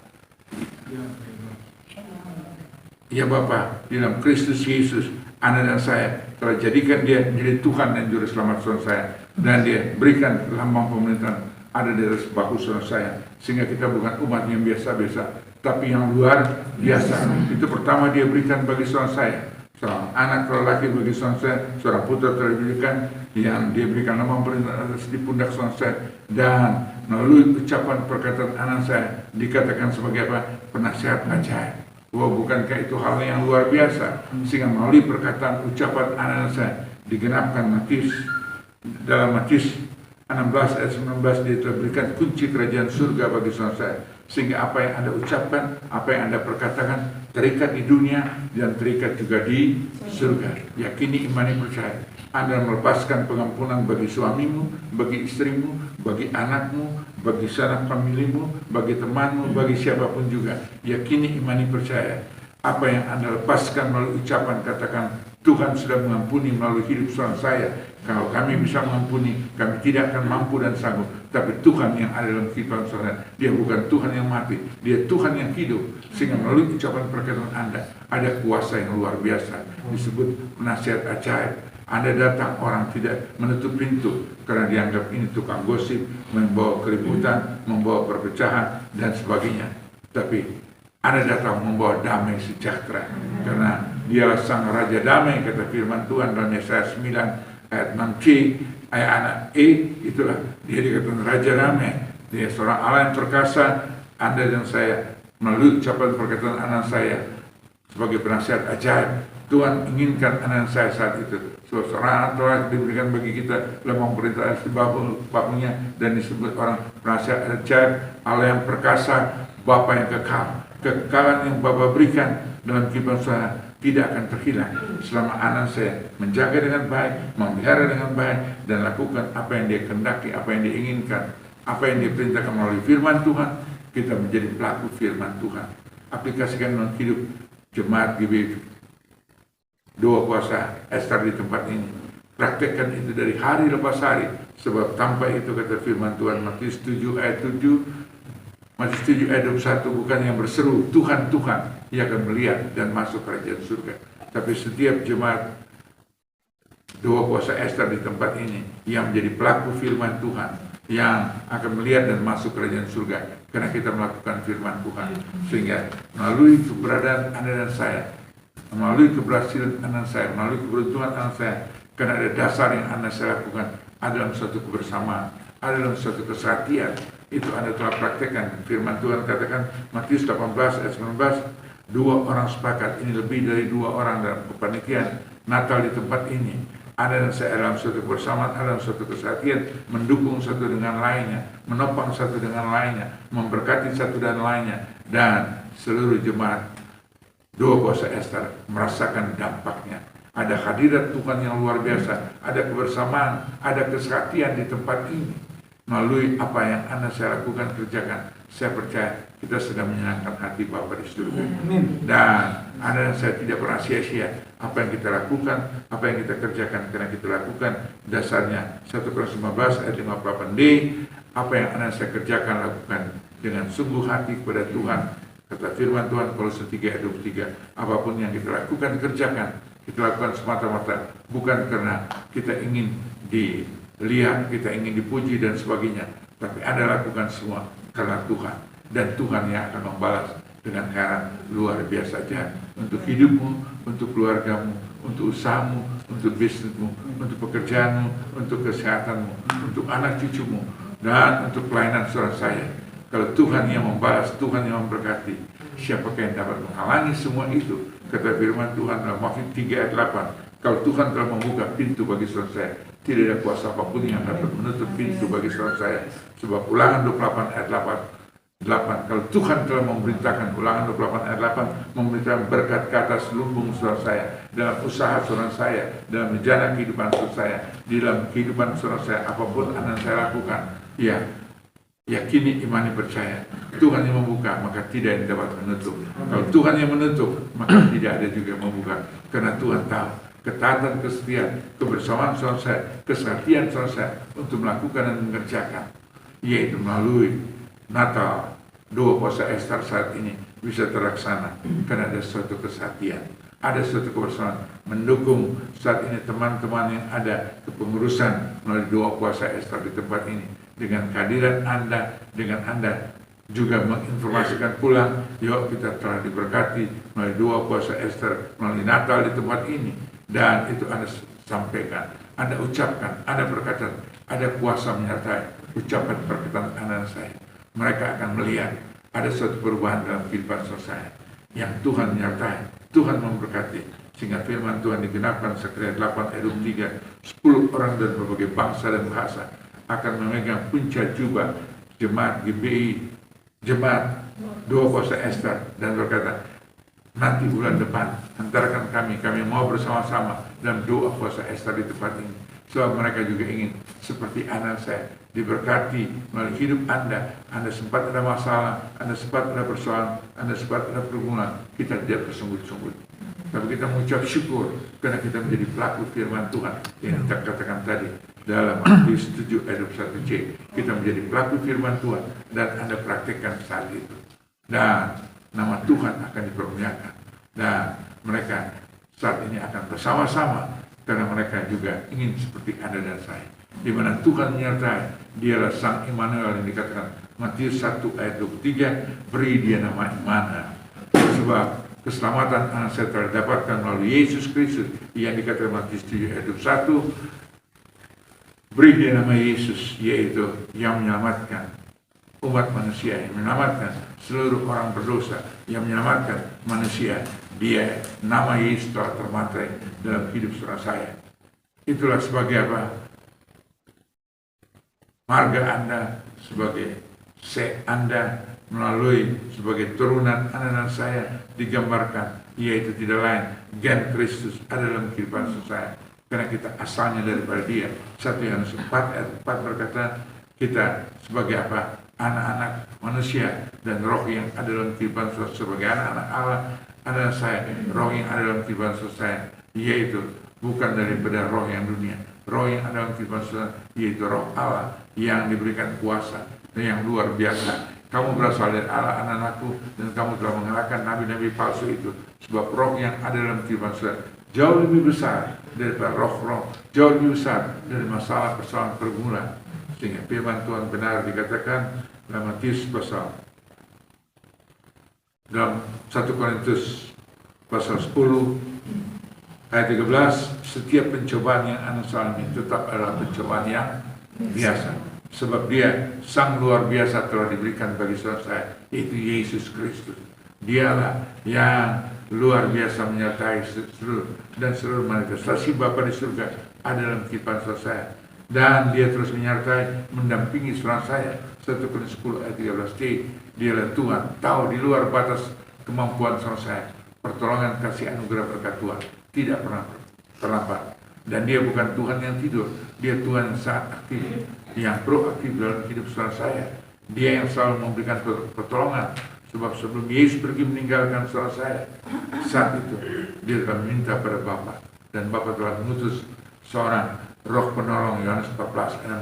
ya Bapa, di dalam Kristus Yesus, anak dan saya telah jadikan Dia menjadi Tuhan dan Juru Selamat saudara saya, dan Dia berikan lambang pemerintahan ada di atas bahu saudara saya, sehingga kita bukan umat yang biasa-biasa, tapi yang luar biasa. Itu pertama Dia berikan bagi saudara saya. Seorang anak telah lahir bagi saudara saya, seorang putra telah diberikan, yang Dia berikan lambang pemerintahan atas di pundak saudara saya, dan melalui ucapan perkataan anak saya dikatakan sebagai apa? Penasihat ajaib. Wah, bukankah itu hal yang luar biasa? Sehingga melalui perkataan ucapan anak saya digenapkan dalam Matius 16 ayat 19, Dia telah berikan kunci kerajaan surga bagi saudara saya. Sehingga apa yang Anda ucapkan, apa yang Anda perkatakan, terikat di dunia dan terikat juga di surga. Yakini, imani, percaya. Anda melepaskan pengampunan bagi suamimu, bagi istrimu, bagi anakmu, bagi sanak familimu, bagi temanmu, bagi siapapun juga. Yakini, imani, percaya. Apa yang Anda lepaskan melalui ucapan, katakan, Tuhan sudah mengampuni melalui hidup suami saya. Kalau kami bisa mengampuni, kami tidak akan mampu dan sanggup. Tapi Tuhan yang ada dalam kehidupan saudara, Dia bukan Tuhan yang mati, Dia Tuhan yang hidup. Sehingga melalui ucapan perkataan Anda, ada kuasa yang luar biasa. Disebut penasihat ajaib. Anda datang, orang tidak menutup pintu karena dianggap ini tukang gosip, membawa keributan, membawa perpecahan, dan sebagainya. Tapi Anda datang membawa damai sejahtera, karena Dialah Sang Raja Damai, kata firman Tuhan dalam Yesaya 9 ayat 6c, ayat anak E, itulah Dia dikatakan Raja Damai. Dia seorang Allah yang perkasa. Anda dan saya melalui ucapan perkataan anak saya sebagai penasihat ajaib, Tuhan inginkan anak saya saat itu. Seorang anak telah diberikan bagi kita dalam perintah di bahunya, dan disebut orang penasihat ajaib, Allah yang perkasa, Bapa yang kekal. Kekekalan yang Bapa berikan dalam kehidupan saya tidak akan terhilang selama anak saya menjaga dengan baik, memelihara dengan baik, dan lakukan apa yang Dia kehendaki, apa yang Dia inginkan, apa yang Dia perintahkan melalui firman Tuhan. Kita menjadi pelaku firman Tuhan. Aplikasikan dalam hidup jemaat GBI Doa Puasa Ester di tempat ini. Praktekkan itu dari hari lepas hari, sebab tanpa itu, kata firman Tuhan Matius 7 ayat 7, Matius 7 ayat 21, bukan yang berseru Tuhan, Tuhan, ia akan melihat dan masuk kerajaan surga. Tapi setiap jemaat Doa Puasa Ester di tempat ini yang menjadi pelaku firman Tuhan, yang akan melihat dan masuk kerajaan surga, karena kita melakukan firman Tuhan. Sehingga melalui keberadaan Anda dan saya, melalui keberhasilan anak saya, melalui keberuntungan anak saya, karena ada dasar yang Anda saya lakukan, ada dalam suatu kebersamaan, ada dalam suatu kesehatian. Itu Anda telah praktekkan. Firman Tuhan katakan Matius 18 ayat 19, 2 orang sepakat, ini lebih dari 2 orang dalam kepanitiaan Natal di tempat ini. Anda dan saya dalam suatu kebersamaan, ada dalam suatu kesehatian, mendukung satu dengan lainnya, menopang satu dengan lainnya, memberkati satu dan lainnya, dan seluruh jemaat Doa Puasa Ester merasakan dampaknya. Ada hadirat Tuhan yang luar biasa, ada kebersamaan, ada kesehatian di tempat ini. Melalui apa yang Anda saya lakukan, kerjakan, saya percaya kita sedang menyenangkan hati Bapa di surga. Dan Anda dan saya tidak pernah sia-sia apa yang kita lakukan, apa yang kita kerjakan, karena kita lakukan dasarnya 1 Korintus 15 ayat 58d, apa yang Anda dan saya kerjakan, lakukan dengan sungguh hati kepada Tuhan. Kata firman Tuhan Kolose 3 ayat 23, apapun yang kita lakukan, kerjakan, kita lakukan semata-mata bukan karena kita ingin dilihat, kita ingin dipuji dan sebagainya, tapi Anda lakukan semua karena Tuhan, dan Tuhan yang akan membalas dengan cara luar biasa aja untuk hidupmu, untuk keluargamu, untuk usahamu, untuk bisnismu, untuk pekerjaanmu, untuk kesehatanmu, untuk anak cucumu, dan untuk pelayanan saudara saya. Kalau Tuhan yang membalas, Tuhan yang memberkati, siapakah yang dapat menghalangi semua itu? Kata firman Tuhan dalam Matius 3 ayat 8, kalau Tuhan telah membuka pintu bagi saudara saya, tidak ada kuasa apapun yang dapat menutup pintu bagi saudara saya. Sebab Ulangan 28 ayat 8, kalau Tuhan telah memerintahkan, Ulangan 28 ayat 8, memerintahkan berkat ke atas lumbung saudara saya, dalam usaha saudara saya, dalam menjalani kehidupan saudara saya, di dalam kehidupan saudara saya, apapun yang saya lakukan, ya, yakini, imani, percaya. Tuhan yang membuka, maka tidak yang dapat menutup. Kalau Tuhan yang menutup, maka tidak ada juga yang membuka. Karena Tuhan tahu ketaatan, kesetiaan, kebersamaan saudara saya, kesehatian saudara saya untuk melakukan dan mengerjakan, yaitu melalui Natal, Doa Puasa Ester saat ini bisa terlaksana. Karena ada suatu kesehatian, ada suatu kebersamaan, mendukung saat ini teman-teman yang ada kepengurusan melalui Doa Puasa Ester di tempat ini. Dengan kehadiran Anda, dengan Anda juga menginformasikan pulang, yuk kita telah diberkati melalui Doa Puasa Ester, melalui Natal di tempat ini. Dan itu Anda sampaikan, Anda ucapkan, Anda berkata, ada kuasa menyertai ucapan perkataan Anda dan saya. Mereka akan melihat ada suatu perubahan dalam kehidupan saya, yang Tuhan menyertai, Tuhan memberkati, sehingga firman Tuhan digenapkan Zakaria 8 ayat 23, 10 orang dari berbagai bangsa dan bahasa akan memegang puncak jubah jemaat GBI, jemaat Doa Puasa Ester, dan berkata, nanti bulan depan antarkan kami mau bersama-sama dalam Doa Puasa Ester di tempat ini. Sebab mereka juga ingin seperti anak saya, diberkati melalui hidup Anda. Anda sempat ada masalah, Anda sempat ada persoalan, Anda sempat ada pergumulan, kita tidak bersungguh-sungguh. tapi kita mengucap syukur karena kita menjadi pelaku firman Tuhan yang kita katakan tadi dalam Matius 7 ayat 21c. Kita menjadi pelaku firman Tuhan dan Anda praktekkan saat itu. Dan nama Tuhan akan dipermuliakan. Dan mereka saat ini akan bersama-sama karena mereka juga ingin seperti Anda dan saya. Di mana Tuhan menyertai, dialah Sang Immanuel yang dikatakan Matius 1 ayat 23, beri dia nama Immanuel. Sebab keselamatan anak saya telah dapatkan melalui Yesus Kristus yang dikatakan Matius 7 ayat 21, beri dia nama Yesus, yaitu yang menyelamatkan umat manusia, yang menyelamatkan seluruh orang berdosa, yang menyelamatkan manusia. Dia, nama Yesus telah termaterai dalam hidup saudara saya. Itulah sebagai apa? Marga Anda sebagai Anda melalui sebagai turunan Anda dan saya digambarkan, yaitu tidak lain gen Kristus ada dalam kehidupan saya. Karena kita asalnya daripada Dia. 1 Yohanes 4 ayat 4 berkata, kita sebagai apa? Anak-anak manusia dan roh yang ada dalam kehidupan saya sebagai anak-anak Allah. Anda dan saya, roh yang ada dalam kehidupan saya, yaitu bukan daripada roh yang dunia. Roh yang ada dalam kehidupan saya, yaitu roh Allah yang diberikan kuasa dan yang luar biasa. Kamu berasal dari Allah, anak-anakku, dan kamu telah mengalahkan nabi-nabi palsu itu. Sebab roh yang ada dalam kehidupan saya jauh lebih besar daripada roh-roh, jauh lebih besar dari masalah persoalan pergumulan. Sehingga firman Tuhan benar dikatakan dalam Matius pasal dalam 1 Korintus pasal 10 ayat 13, setiap pencobaan yang Anda alami tetap adalah pencobaan yang biasa. Sebab Dia Sang luar biasa telah diberikan bagi saudara saya, yaitu Yesus Kristus. Dialah yang luar biasa menyertai seluruh manifestasi Bapa di surga ada dalam kehidupan saudara saya. Dan Dia terus menyertai, mendampingi saudara saya. 1 Korintus 10 ayat 13c, Dialah Tuhan, tahu di luar batas kemampuan saudara saya. Pertolongan kasih anugerah berkat Tuhan tidak pernah terlambat. Dan Dia bukan Tuhan yang tidur, Dia Tuhan yang sangat aktif, yang proaktif dalam hidup saudara saya. Dia yang selalu memberikan pertolongan. Sebab sebelum Yesus pergi meninggalkan saudara saya, saat itu Dia telah meminta pada Bapa, dan Bapa telah mengutus seorang roh penolong, Yohanes 14 ayat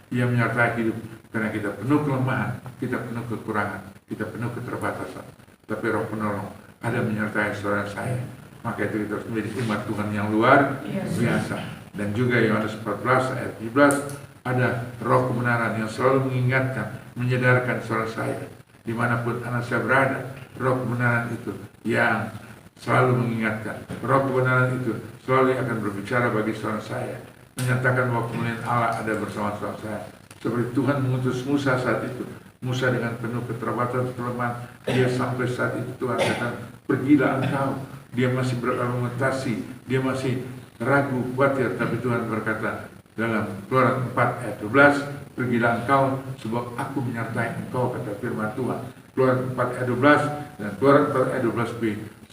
16, yang menyertai hidup. Karena kita penuh kelemahan, kita penuh kekurangan, kita penuh keterbatasan, tapi roh penolong ada menyertai saudara saya. Maka itu kita harus menjadi umat Tuhan yang luar biasa. Dan juga Yohanes 14 ayat 17, ada roh kebenaran yang selalu mengingatkan, menyadarkan saudara saya dimanapun anak saya berada. Roh kebenaran itu yang selalu mengingatkan, roh kebenaran itu selalu akan berbicara bagi saudara saya, menyatakan bahwa kemuliaan Allah ada bersama saudara saya. Seperti Tuhan mengutus Musa saat itu, Musa dengan penuh keterbatasan kelemahan, dia sampai saat itu Tuhan katakan, pergilah engkau. Dia masih berargumentasi, dia masih ragu, khawatir, tapi Tuhan berkata dalam Keluaran 4 ayat 12, pergilah engkau sebab aku menyertai engkau, kata firman Tuhan. Keluaran 4 ayat 12 dan Keluaran 4 ayat 12b,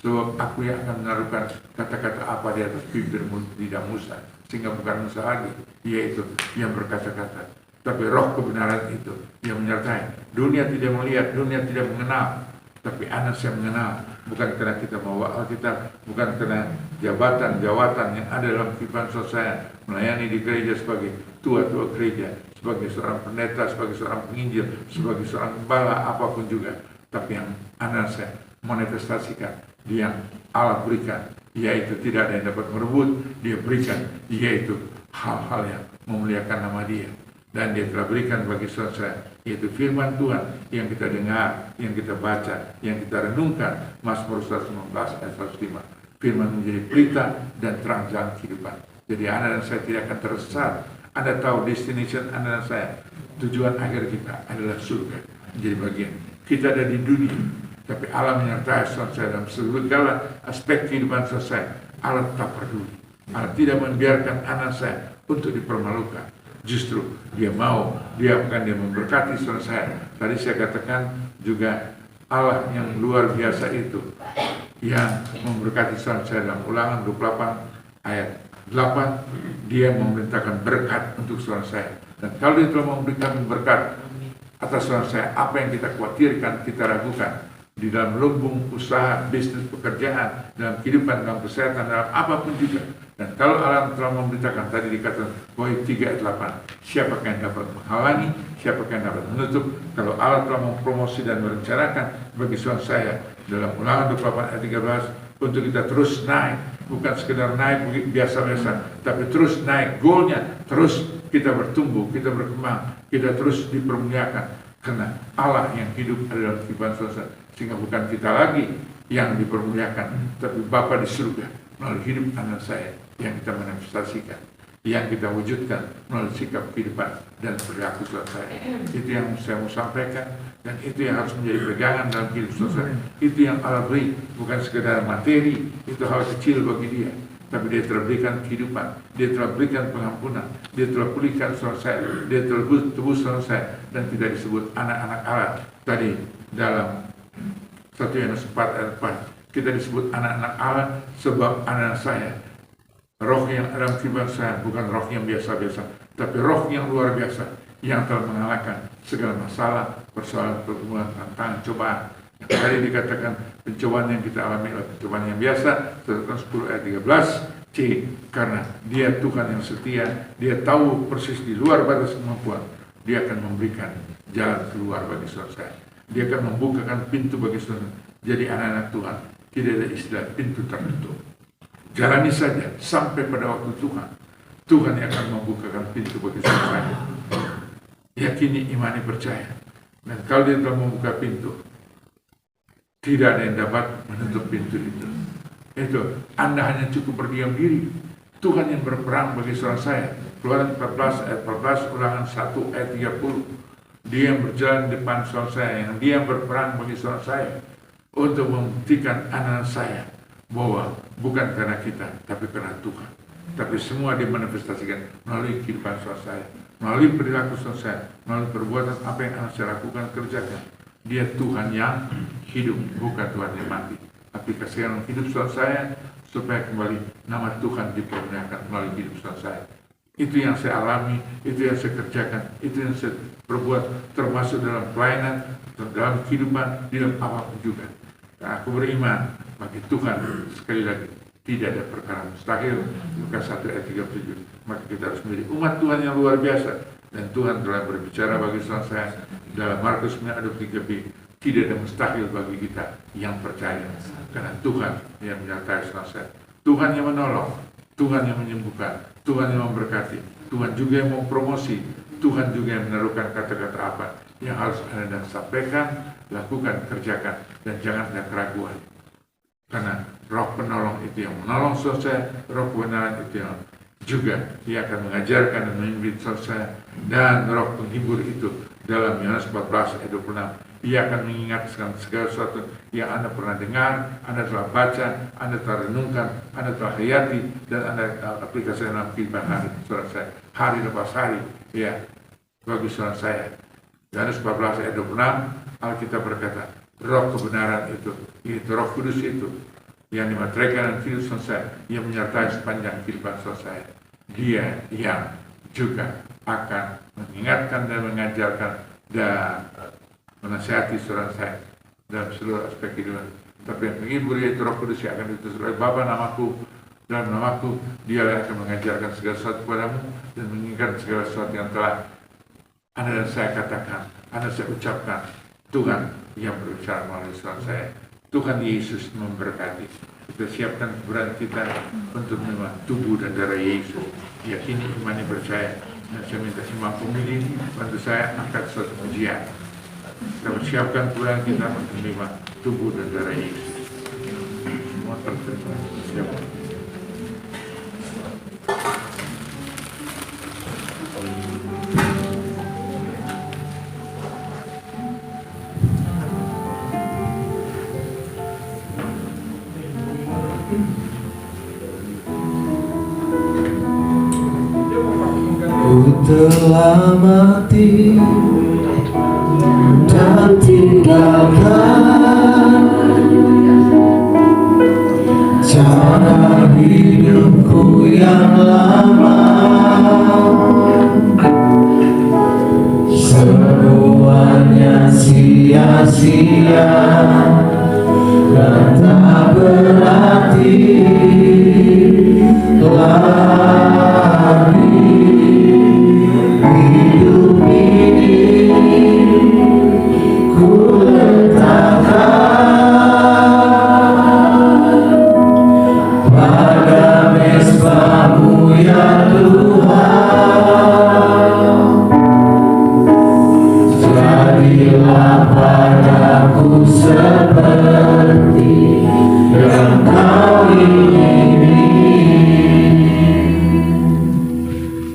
sebab aku yang akan menaruhkan kata-kata apa di atas bibir lidah Musa, sehingga bukan Musa lagi, yaitu yang berkata-kata, tapi roh kebenaran itu yang menyertai. Dunia tidak melihat, dunia tidak mengenal, tapi anak saya mengenal. Bukan karena kita bawa Alkitab, bukan karena jabatan-jawatan yang ada dalam kehidupan saya, melayani di gereja sebagai tua-tua gereja, sebagai seorang pendeta, sebagai seorang penginjil, sebagai seorang gembala, apapun juga. Tapi yang anak saya manifestasikan, yang Allah berikan, yaitu tidak ada yang dapat merebut, Dia berikan, yaitu hal-hal yang memuliakan nama Dia. Dan Dia telah berikan bagi saudara saya, yaitu firman Tuhan yang kita dengar, yang kita baca, yang kita renungkan. Mazmur 119 ayat 105. Firman menjadi pelita dan terang jalan kehidupan. Jadi Anda dan saya tidak akan tersesat. Anda tahu destination Anda dan saya, tujuan akhir kita adalah surga. Menjadi bagian. Kita ada di dunia, tapi Allah menyertai saudara saya dalam segala aspek kehidupan saudara saya. Allah tetap peduli. Allah tidak membiarkan anak saya untuk dipermalukan. Justru Dia mau, Dia memberkati saudara saya. Tadi saya katakan juga Allah yang luar biasa itu yang memberkati saudara saya dalam Ulangan 28 ayat 8. Dia memerintahkan berkat untuk saudara saya. Dan kalau Dia telah memberikan berkat atas saudara saya, apa yang kita khawatirkan, kita ragukan, di dalam lumbung usaha, bisnis, pekerjaan, dalam kehidupan, dalam kesehatan, dalam apapun juga. Dan kalau Allah telah memberitakan, tadi dikatakan Wahyu 3 ayat 8, siapakah yang dapat menghalangi, siapakah yang dapat menutup? Kalau Allah telah mempromosi dan merencanakan bagi suami saya dalam Ulangan 28 ayat 13 untuk kita terus naik, bukan sekedar naik biasa-biasa, tapi terus naik, goalnya terus kita bertumbuh, kita berkembang, kita terus dipermuliakan. Karena Allah yang hidup adalah kehidupan selesai, sehingga bukan kita lagi yang dipermuliakan, tapi Bapa di surga melalui hidup anak saya yang kita manifestasikan, yang kita wujudkan melalui sikap kehidupan dan perilaku selesai. Itu yang saya mau sampaikan, dan itu yang harus menjadi pegangan dalam hidup selesai. Itu yang Allah beri, bukan sekedar materi, itu hal kecil bagi dia, tapi dia telah berikan kehidupan, dia telah berikan pengampunan, dia telah pulihkan selesai, dia telah tebus selesai, dan tidak disebut anak-anak Allah. Tadi dalam 1 Yohanes 4 ayat 4, kita disebut anak-anak Allah sebab anak saya, roh yang dalam kehidupan saya bukan roh yang biasa-biasa, tapi roh yang luar biasa, yang telah mengalahkan segala masalah, persoalan, pergumulan, tantangan, cobaan. Yang tadi dikatakan pencobaan yang kita alami adalah pencobaan yang biasa, 10 ayat 13 C, karena dia Tuhan yang setia, dia tahu persis di luar batas kemampuan, dia akan memberikan jalan keluar bagi saudara saya. Dia akan membukakan pintu bagi saudara. Jadi anak-anak Tuhan, tidak ada istilah pintu tertutup. Jalani saja sampai pada waktu Tuhan. Tuhan yang akan membukakan pintu bagi saudara saya. Yakini, imani, percaya. Dan kalau dia telah membuka pintu, tidak ada yang dapat menutup pintu itu. Itu, Anda hanya cukup berdiam diri. Tuhan yang berperang bagi saudara saya. Keluaran 14 ayat 14, Ulangan 1 ayat 30. Dia yang berjalan di depan saudara saya, yang dia yang berperang bagi saudara saya, untuk membuktikan anak saya bahwa bukan karena kita, tapi karena Tuhan. Tapi semua dimanifestasikan melalui kehidupan saudara saya, melalui perilaku saudara saya, melalui perbuatan apa yang anak saya lakukan, kerjakan. Dia Tuhan yang hidup, bukan Tuhan yang mati. Aplikasikan hidup saudara saya supaya kembali nama Tuhan dipermuliakan melalui hidup saudara saya. Itu yang saya alami, itu yang saya kerjakan, itu yang saya perbuat, termasuk dalam pelayanan, dalam kehidupan, dalam apapun juga. Nah, aku beriman bagi Tuhan, sekali lagi, tidak ada perkara mustahil. Lukas 1 ayat 37. Maka kita harus menjadi umat Tuhan yang luar biasa. Dan Tuhan telah berbicara bagi saudara saya dalam Markus 9:3b, tidak ada mustahil bagi kita yang percaya. Karena Tuhan yang menyertai saudara saya. Tuhan yang menolong, Tuhan yang menyembuhkan, Tuhan yang memberkati, Tuhan juga yang mempromosi, Tuhan juga yang menaruhkan kata-kata apa yang harus Anda sampaikan, lakukan, kerjakan, dan jangan ada keraguan. Karena roh penolong itu yang menolong saudara, roh kebenaran itu yang juga dia akan mengajarkan dan memimpin saudara, dan roh penghibur itu dalam Yohanes 14 ayat 26. Ia akan mengingatkan segala sesuatu yang Anda pernah dengar, Anda telah baca, Anda telah renungkan, Anda telah hayati, dan Anda aplikasikan dalam kehidupan hari saudara saya, hari lepas hari. Ya, bagi saudara saya. Yohanes 14 ayat 26, Alkitab berkata, roh kebenaran itu roh kudus itu, yang dimateraikan dalam hidup saudara saya, yang menyertai sepanjang kehidupan saudara saya. Dia yang juga akan mengingatkan dan mengajarkan dan menasihati saudara saya dalam seluruh aspek kehidupan. Tapi yang menghibur yaitu Roh Kudus yang akan diutus oleh Bapa namaku, dalam namaku dia yang akan mengajarkan segala sesuatu kepadamu dan mengingatkan segala sesuatu yang telah Anda dan saya katakan, Anda saya ucapkan. Tuhan yang berbicara melalui saudara saya. Tuhan Yesus memberkati. Kita siapkan keberadaan kita untuk menerima tubuh dan darah Yesus. Yakini, imani, percaya. Dan saya minta imam pemilih bantu saya angkat suatu pujian. Kita persiapkan keberadaan kita untuk menerima tubuh dan darah Yesus. Semua terterima. Siap. Ku telah mati dan tinggalkan cara hidupku yang lama. Semuanya sia-sia. dan tak berarti lagi hidup ini ku letakkan pada mesbah-Mu ya Tuhan. Jadilah padaku seperti yang Kau ingini.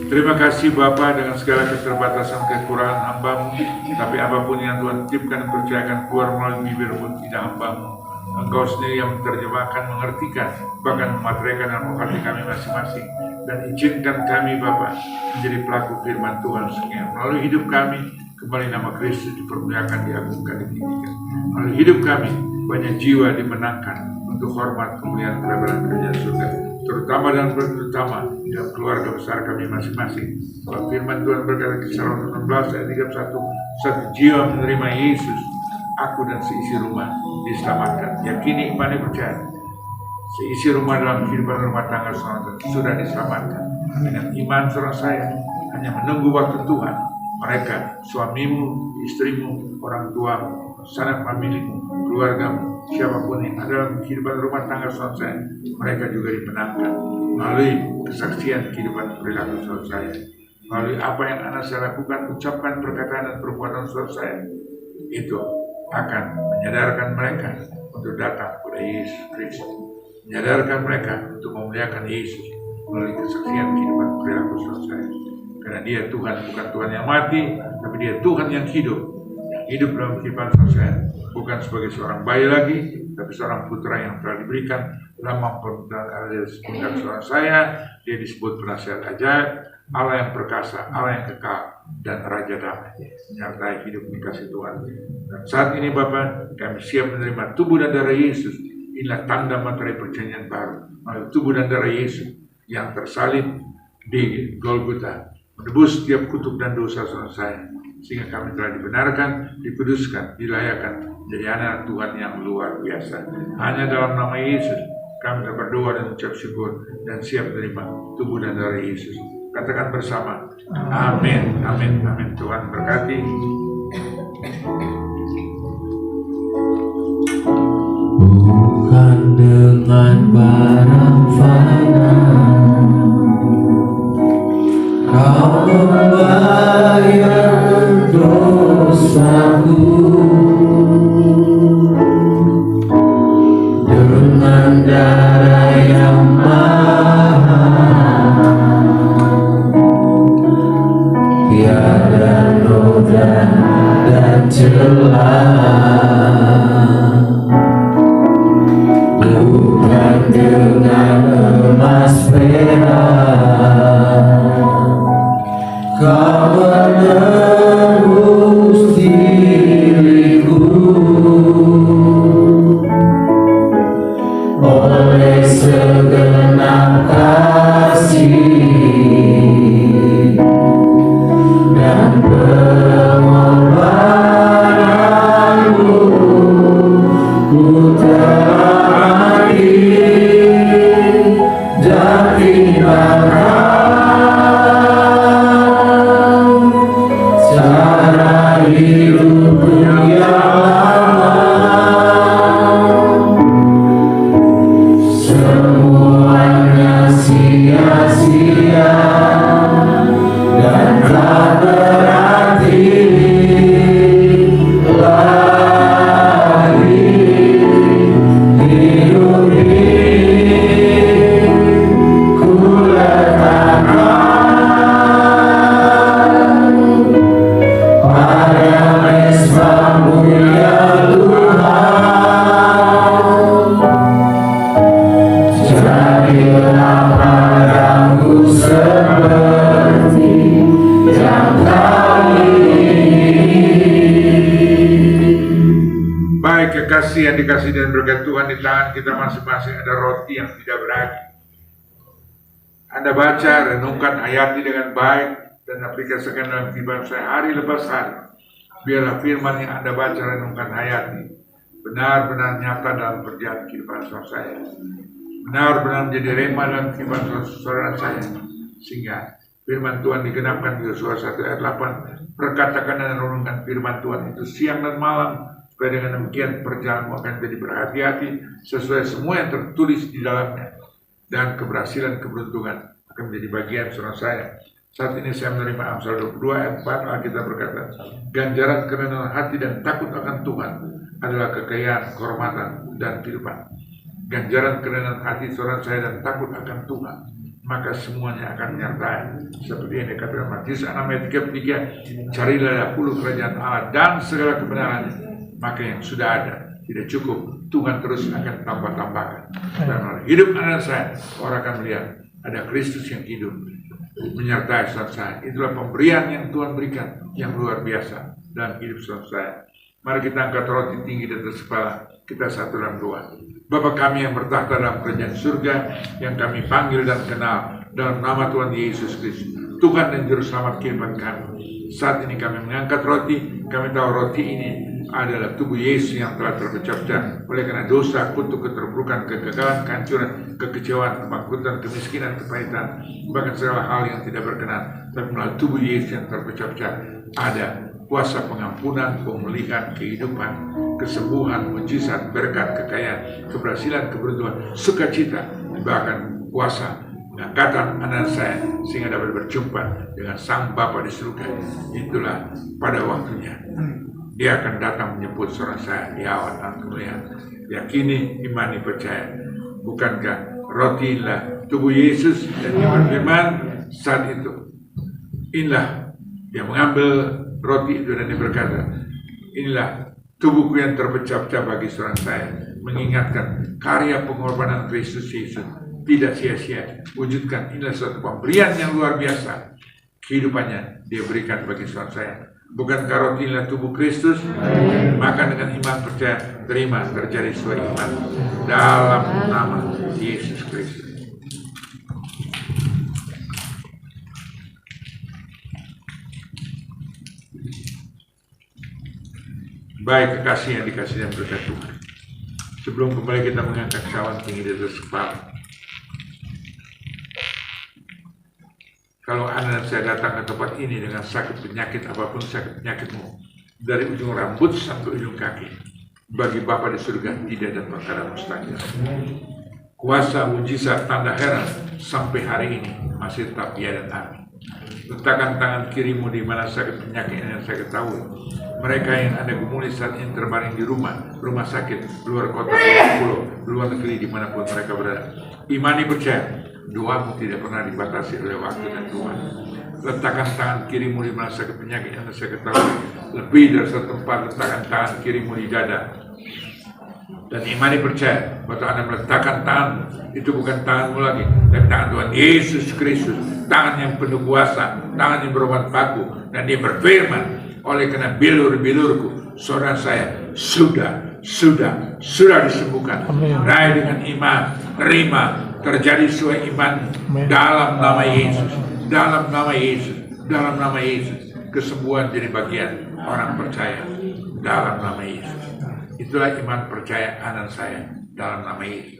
Terima kasih Bapa, dengan segala keterbatasan kekurangan hamba-Mu, tapi apapun yang Tuhan titipkan percayakan keluar melalui bibir pun tidak hamba-Mu. Engkau sendiri yang menerjemahkan, mengertikan, bahkan memateraikan dalam hati kami masing-masing. Dan izinkan kami Bapa menjadi pelaku firman Tuhan, sehingga melalui hidup kami kembali nama Kristus dipermuliakan, diagungkan, ditinggikan. Melalui hidup kami banyak jiwa dimenangkan untuk hormat, kemuliaan, kebenaran kerajaan surga, terutama dan terutama dalam keluarga besar kami masing-masing. Kalau firman Tuhan berkata di Kisah 16 ayat 31, satu jiwa menerima Yesus, aku dan seisi rumah diselamatkan. Yakini, imani, percaya, seisi rumah dalam kehidupan rumah tangga saudara sudah diselamatkan. Dengan iman saudara saya hanya menunggu waktu Tuhan. Mereka, suamimu, istrimu, orang tuamu, sanak familimu, keluargamu, siapapun yang ada dalam kehidupan rumah tangga saudara saya, mereka juga dimenangkan melalui kesaksian kehidupan perilaku saudara saya, melalui apa yang anak saya lakukan, ucapan, perkataan, dan perbuatan saudara saya, itu akan menyadarkan mereka untuk datang kepada Yesus Kristus, menyadarkan mereka untuk memuliakan Yesus melalui kesaksian kehidupan perilaku saudara saya. Karena Dia Tuhan, bukan Tuhan yang mati, tapi Dia Tuhan yang hidup dalam kehidupan saya, bukan sebagai seorang bayi lagi, tapi seorang putra yang telah diberikan lama pemerintahan pundak seorang saya. Dia disebut penasihat ajaib, Allah yang perkasa, Allah yang kekal, dan Raja damai, menyertai hidup di kasih Tuhan. Dan saat ini Bapa, kami siap menerima tubuh dan darah Yesus. Inilah tanda materai perjanjian baru, melalui tubuh dan darah Yesus yang tersalib di Golgota, menebus setiap kutuk dan dosa saudara saya, sehingga kami telah dibenarkan, dikuduskan, dilayakkan menjadi anak Tuhan yang luar biasa. Hanya dalam nama Yesus kami telah berdoa dan ucap syukur dan siap menerima tubuh dan darah Yesus. Katakan bersama, amin, amin, amin. Tuhan berkati. Bukan dengan barang fana Kau membayar dosaku, dengan darah yang mahal, tiada noda dan celah. Bukan dengan emas perak Kau menebus diriku, oleh segenap kasih dan pengorbananmu, ku telah dijadikan cara hidupku yang lama. Semuanya sia-sia dan tak berarti lagi hidup ini, ku letakkan pada mesbah-Mu ya Tuhan. Jadilah padaku seperti yang Kau ingini. Baik, kekasih yang dikasih dan berkat Tuhan, di tangan kita masing-masing ada roti yang tidak beragi. Anda baca, renungkan, hayati dengan baik, dan aplikasikan dalam kehidupan saya hari lepas hari. Biarlah firman yang Anda baca, renungkan, hayati benar-benar nyata dalam perjalanan kehidupan saudara saya, benar-benar menjadi rema dalam kehidupan saudara saya, sehingga firman Tuhan digenapkan di Yosua 1 ayat 8, perkatakan dan renungkan firman Tuhan itu siang dan malam, supaya dengan demikian perjalananmu akan jadi berhati-hati sesuai semua yang tertulis di dalamnya, dan keberhasilan keberuntungan akan menjadi bagian saudara saya. Saat ini saya menerima Amsal 22 ayat 4, Alkitab berkata, ganjaran kerendahan hati dan takut akan Tuhan adalah kekayaan, kehormatan, dan kehidupan. Ganjaran kerendahan hati saudara saya dan takut akan Tuhan, maka semuanya akan menyertai. Seperti yang dikatakan Matius 6 ayat 33, carilah dahulu kerajaan Allah dan segala kebenarannya, maka yang sudah ada tidak cukup, Tuhan terus akan tambah-tambahkan. Dan hidup anak saya, orang akan melihat ada Kristus yang hidup menyertai saudara saya. Itulah pemberian yang Tuhan berikan yang luar biasa dalam hidup saudara saya. Mari kita angkat roti tinggi di atas kepala kita, satu dalam doa. Bapa kami yang bertahta dalam kerajaan surga, yang kami panggil dan kenal dalam nama Tuhan Yesus Kristus, Tuhan dan Juru Selamat kehidupan kami. Saat ini kami mengangkat roti, kami tahu roti ini adalah tubuh Yesus yang telah terpecah-pecah oleh karena dosa, kutuk, keterpurukan, kegagalan, kehancuran, kekecewaan, kebangkrutan, kemiskinan, kepahitan, bahkan segala hal yang tidak berkenan. Tapi melalui tubuh Yesus yang terpecah-pecah ada kuasa pengampunan, pemulihan, kehidupan, kesembuhan, mujizat, berkat, kekayaan, keberhasilan, keberuntungan, sukacita, bahkan kuasa pengangkatan anak saya sehingga dapat berjumpa dengan Sang Bapa di surga. Itulah pada waktunya Dia akan datang menyebut saudara saya di awan dan kemuliaan. Yakini, imani, percaya. Bukankah roti inilah tubuh Yesus dan iman firman? Saat itu inilah Dia mengambil roti itu dan Dia berkata, inilah tubuhku yang terpecah-pecah bagi saudara saya, mengingatkan karya pengorbanan Kristus Yesus tidak sia-sia. Wujudkan, inilah suatu pemberian yang luar biasa. Kehidupannya Dia berikan bagi saudara saya. Bukankah roti inilah tubuh Kristus? Maka dengan iman percaya, terima, terjadi sesuai iman dalam nama Yesus Kristus. Baik kekasih yang dikasih dan berkat Tuhan, sebelum kembali kita mengangkat cawan tinggi di atas kepala, kalau Anda dan saya datang ke tempat ini dengan sakit penyakit apapun sakit penyakitmu, dari ujung rambut sampai ujung kaki, bagi Bapa di surga tidak ada perkara mustahil. Kuasa, mujizat, tanda heran sampai hari ini masih tetap ya dan amin. Letakkan tangan kirimu di mana sakit penyakit yang saya ketahui. Mereka yang Anda gumuli saat ini terbaring di rumah sakit, luar kota, pulau, luar negeri, dimanapun mereka berada. Imani percaya, doamu tidak pernah dibatasi oleh waktu dan Tuhan. Letakkan tangan kirimu di mana sakit penyakit yang saya ketahui. Lebih dari satu tempat, letakkan tangan kirimu di dada. Dan imani percaya bahwa Anda meletakkan tangan itu bukan tanganmu lagi, tapi tangan Tuhan Yesus Kristus, tangan yang penuh kuasa, tangan yang berobat baku, dan Dia berfirman, oleh karena bilur-bilurku, saudara saya sudah disembuhkan. Raih dengan iman, terima, terjadi sesuai iman dalam nama Yesus, dalam nama Yesus, dalam nama Yesus. Kesembuhan jadi bagian orang percaya dalam nama Yesus. Itulah iman percaya anak saya dalam nama Yesus.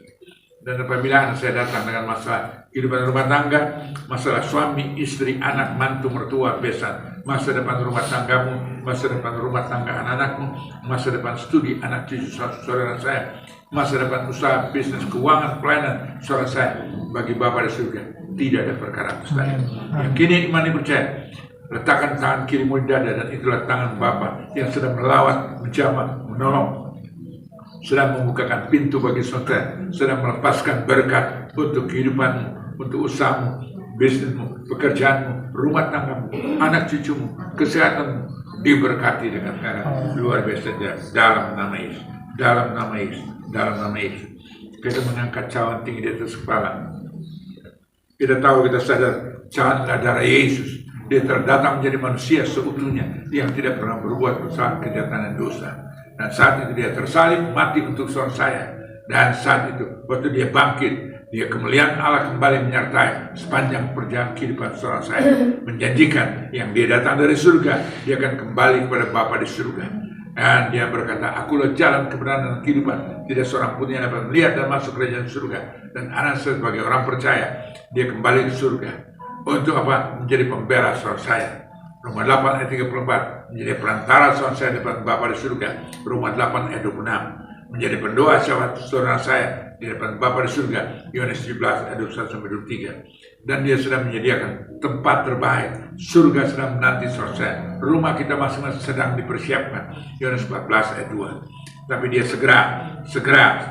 Dan apabila anak saya datang dengan masalah kehidupan rumah tangga, masalah suami, istri, anak, mantu, mertua, besan, masa depan rumah tanggamu, masa depan rumah tangga anak-anakmu, masa depan studi anak cucu saudara saya, masa depan usaha, bisnis, keuangan, pelayanan saudara saya, bagi Bapa di surga tidak ada perkara mustahil. Yakini, imani, percaya. Letakkan tangan kirimu di dada, dan itulah tangan Bapa yang sedang melawat, menjamah, menolong, sedang membukakan pintu bagi saudara, sedang melepaskan berkat untuk kehidupanmu, untuk usahamu, bisnismu, pekerjaanmu, rumah tanggamu, anak cucumu, kesehatanmu, diberkati dengan cara luar biasa dalam nama Yesus, dalam nama Yesus, dalam nama Yesus. Kita mengangkat cawan tinggi di atas kepala. Kita tahu, kita sadar cawan adalah darah Yesus. Dia terdatang menjadi manusia seutuhnya yang tidak pernah berbuat kesalahan, kejahatan, dan dosa. Dan saat itu Dia tersalib, mati untuk saudara saya. Dan saat itu, waktu Dia bangkit, Dia kemuliaan Allah kembali menyertai sepanjang perjalanan kehidupan saudara saya. Menjanjikan yang Dia datang dari surga, Dia akan kembali kepada Bapa di surga. Dan dia berkata, akulah jalan kebenaran dan kehidupan. Tidak seorang pun yang dapat melihat dan masuk kerajaan surga. Dan anak sebagai orang percaya, dia kembali ke surga. Untuk apa? Menjadi pembela saudara saya. Roma 8 ayat 34, menjadi perantara saudara saya di depan Bapa di surga. Roma 8 ayat 26. Menjadi pendoa saudara saya di depan Bapa di surga. Yohanes 17 ayat 21-23. Dan dia sudah menyediakan tempat terbaik. Surga sedang menanti saudara saya. Rumah kita masing-masing sedang dipersiapkan. Yohanes 14 ayat 2. Tapi dia segera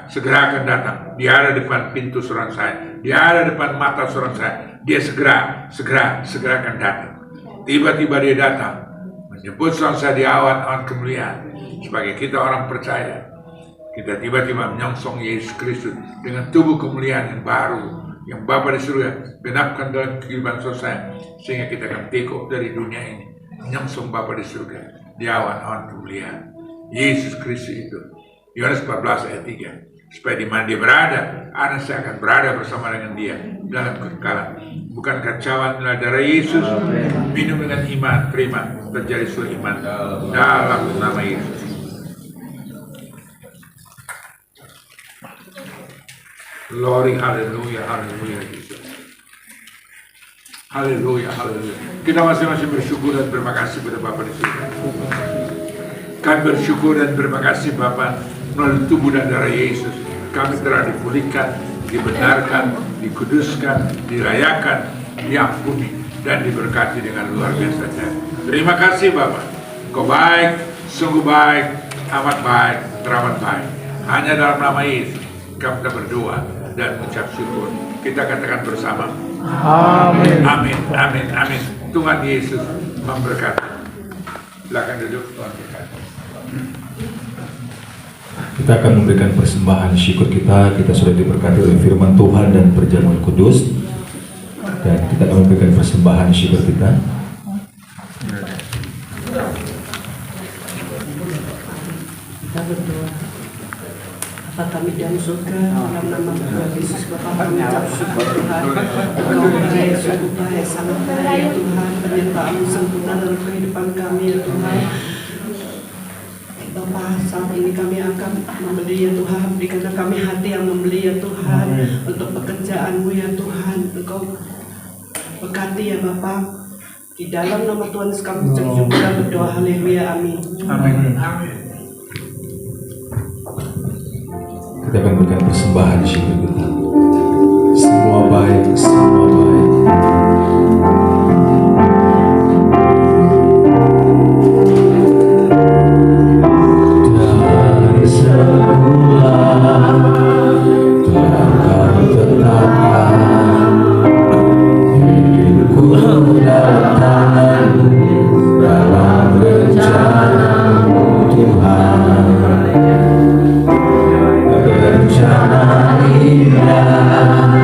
akan datang. Dia ada di depan pintu saudara saya. Dia ada di depan mata saudara saya. Dia segera akan datang. Tiba-tiba dia datang menjemput saudara saya di awan kemuliaan. Sebagai kita orang percaya, kita tiba-tiba menyongsong Yesus Kristus dengan tubuh kemuliaan yang baru, yang Bapa di surga genapkan dalam kehidupan saudara saya, sehingga kita akan tekuk dari dunia ini menyongsong Bapa di surga di awan kemuliaan. Yesus Kristus itu, Yohanes 14 ayat 3. Supaya di mana dia berada, anak saya akan berada bersama dengan dia dalam kekekalan. Bukan kacauan darah Yesus, minum dengan iman, terima, terjadi suatu iman dalam nama Yesus. Glory, haleluya, haleluya, Yesus. Haleluya, haleluya. Kita masing-masing bersyukur dan terima kasih kepada Bapa di surga. Kami bersyukur dan terima kasih Bapa, melalui tubuh dan darah Yesus kami telah dipulihkan, dibenarkan, dikuduskan, dirayakan, diampuni, dan diberkati dengan luar biasa. Terima kasih Bapa. Kau baik, sungguh baik, amat baik, teramat baik. Hanya dalam nama Yesus kami telah berdoa dan mengucap syukur. Kita katakan bersama, amin, amin, amin, amin. Tuhan Yesus memberkati. Silakan duduk, Tuhan berkati. Kita akan memberikan persembahan syukur kita. Kita sudah diberkati oleh firman Tuhan dan perjamuan kudus, dan kita akan memberikan persembahan syukur kita. Kita berdoa. Bapa kami dalam surga, dalam nama Tuhan Yesus, Bapa kami ucap syukur Tuhan. Engkau baik, sungguh baik, sangat baik ya Tuhan. Penyertaan sempurna dalam kehidupan kami ya Tuhan. Bapa, saat ini kami akan membeli ya Tuhan. Berikanlah kami hati yang membeli ya Tuhan. Untuk pekerjaan-Mu ya Tuhan. Engkau berkati ya Bapa. Di dalam nama Tuhan Yesus kami ucap syukur dan berdoa. Haleluya, amin. Amin. Kita akan berikan persembahan syukur kita. Semua baik, semua baik. Dari semula telah Kau tetapkan hidupku dalam dalam rencana-Mu Tuhan. Rencana indah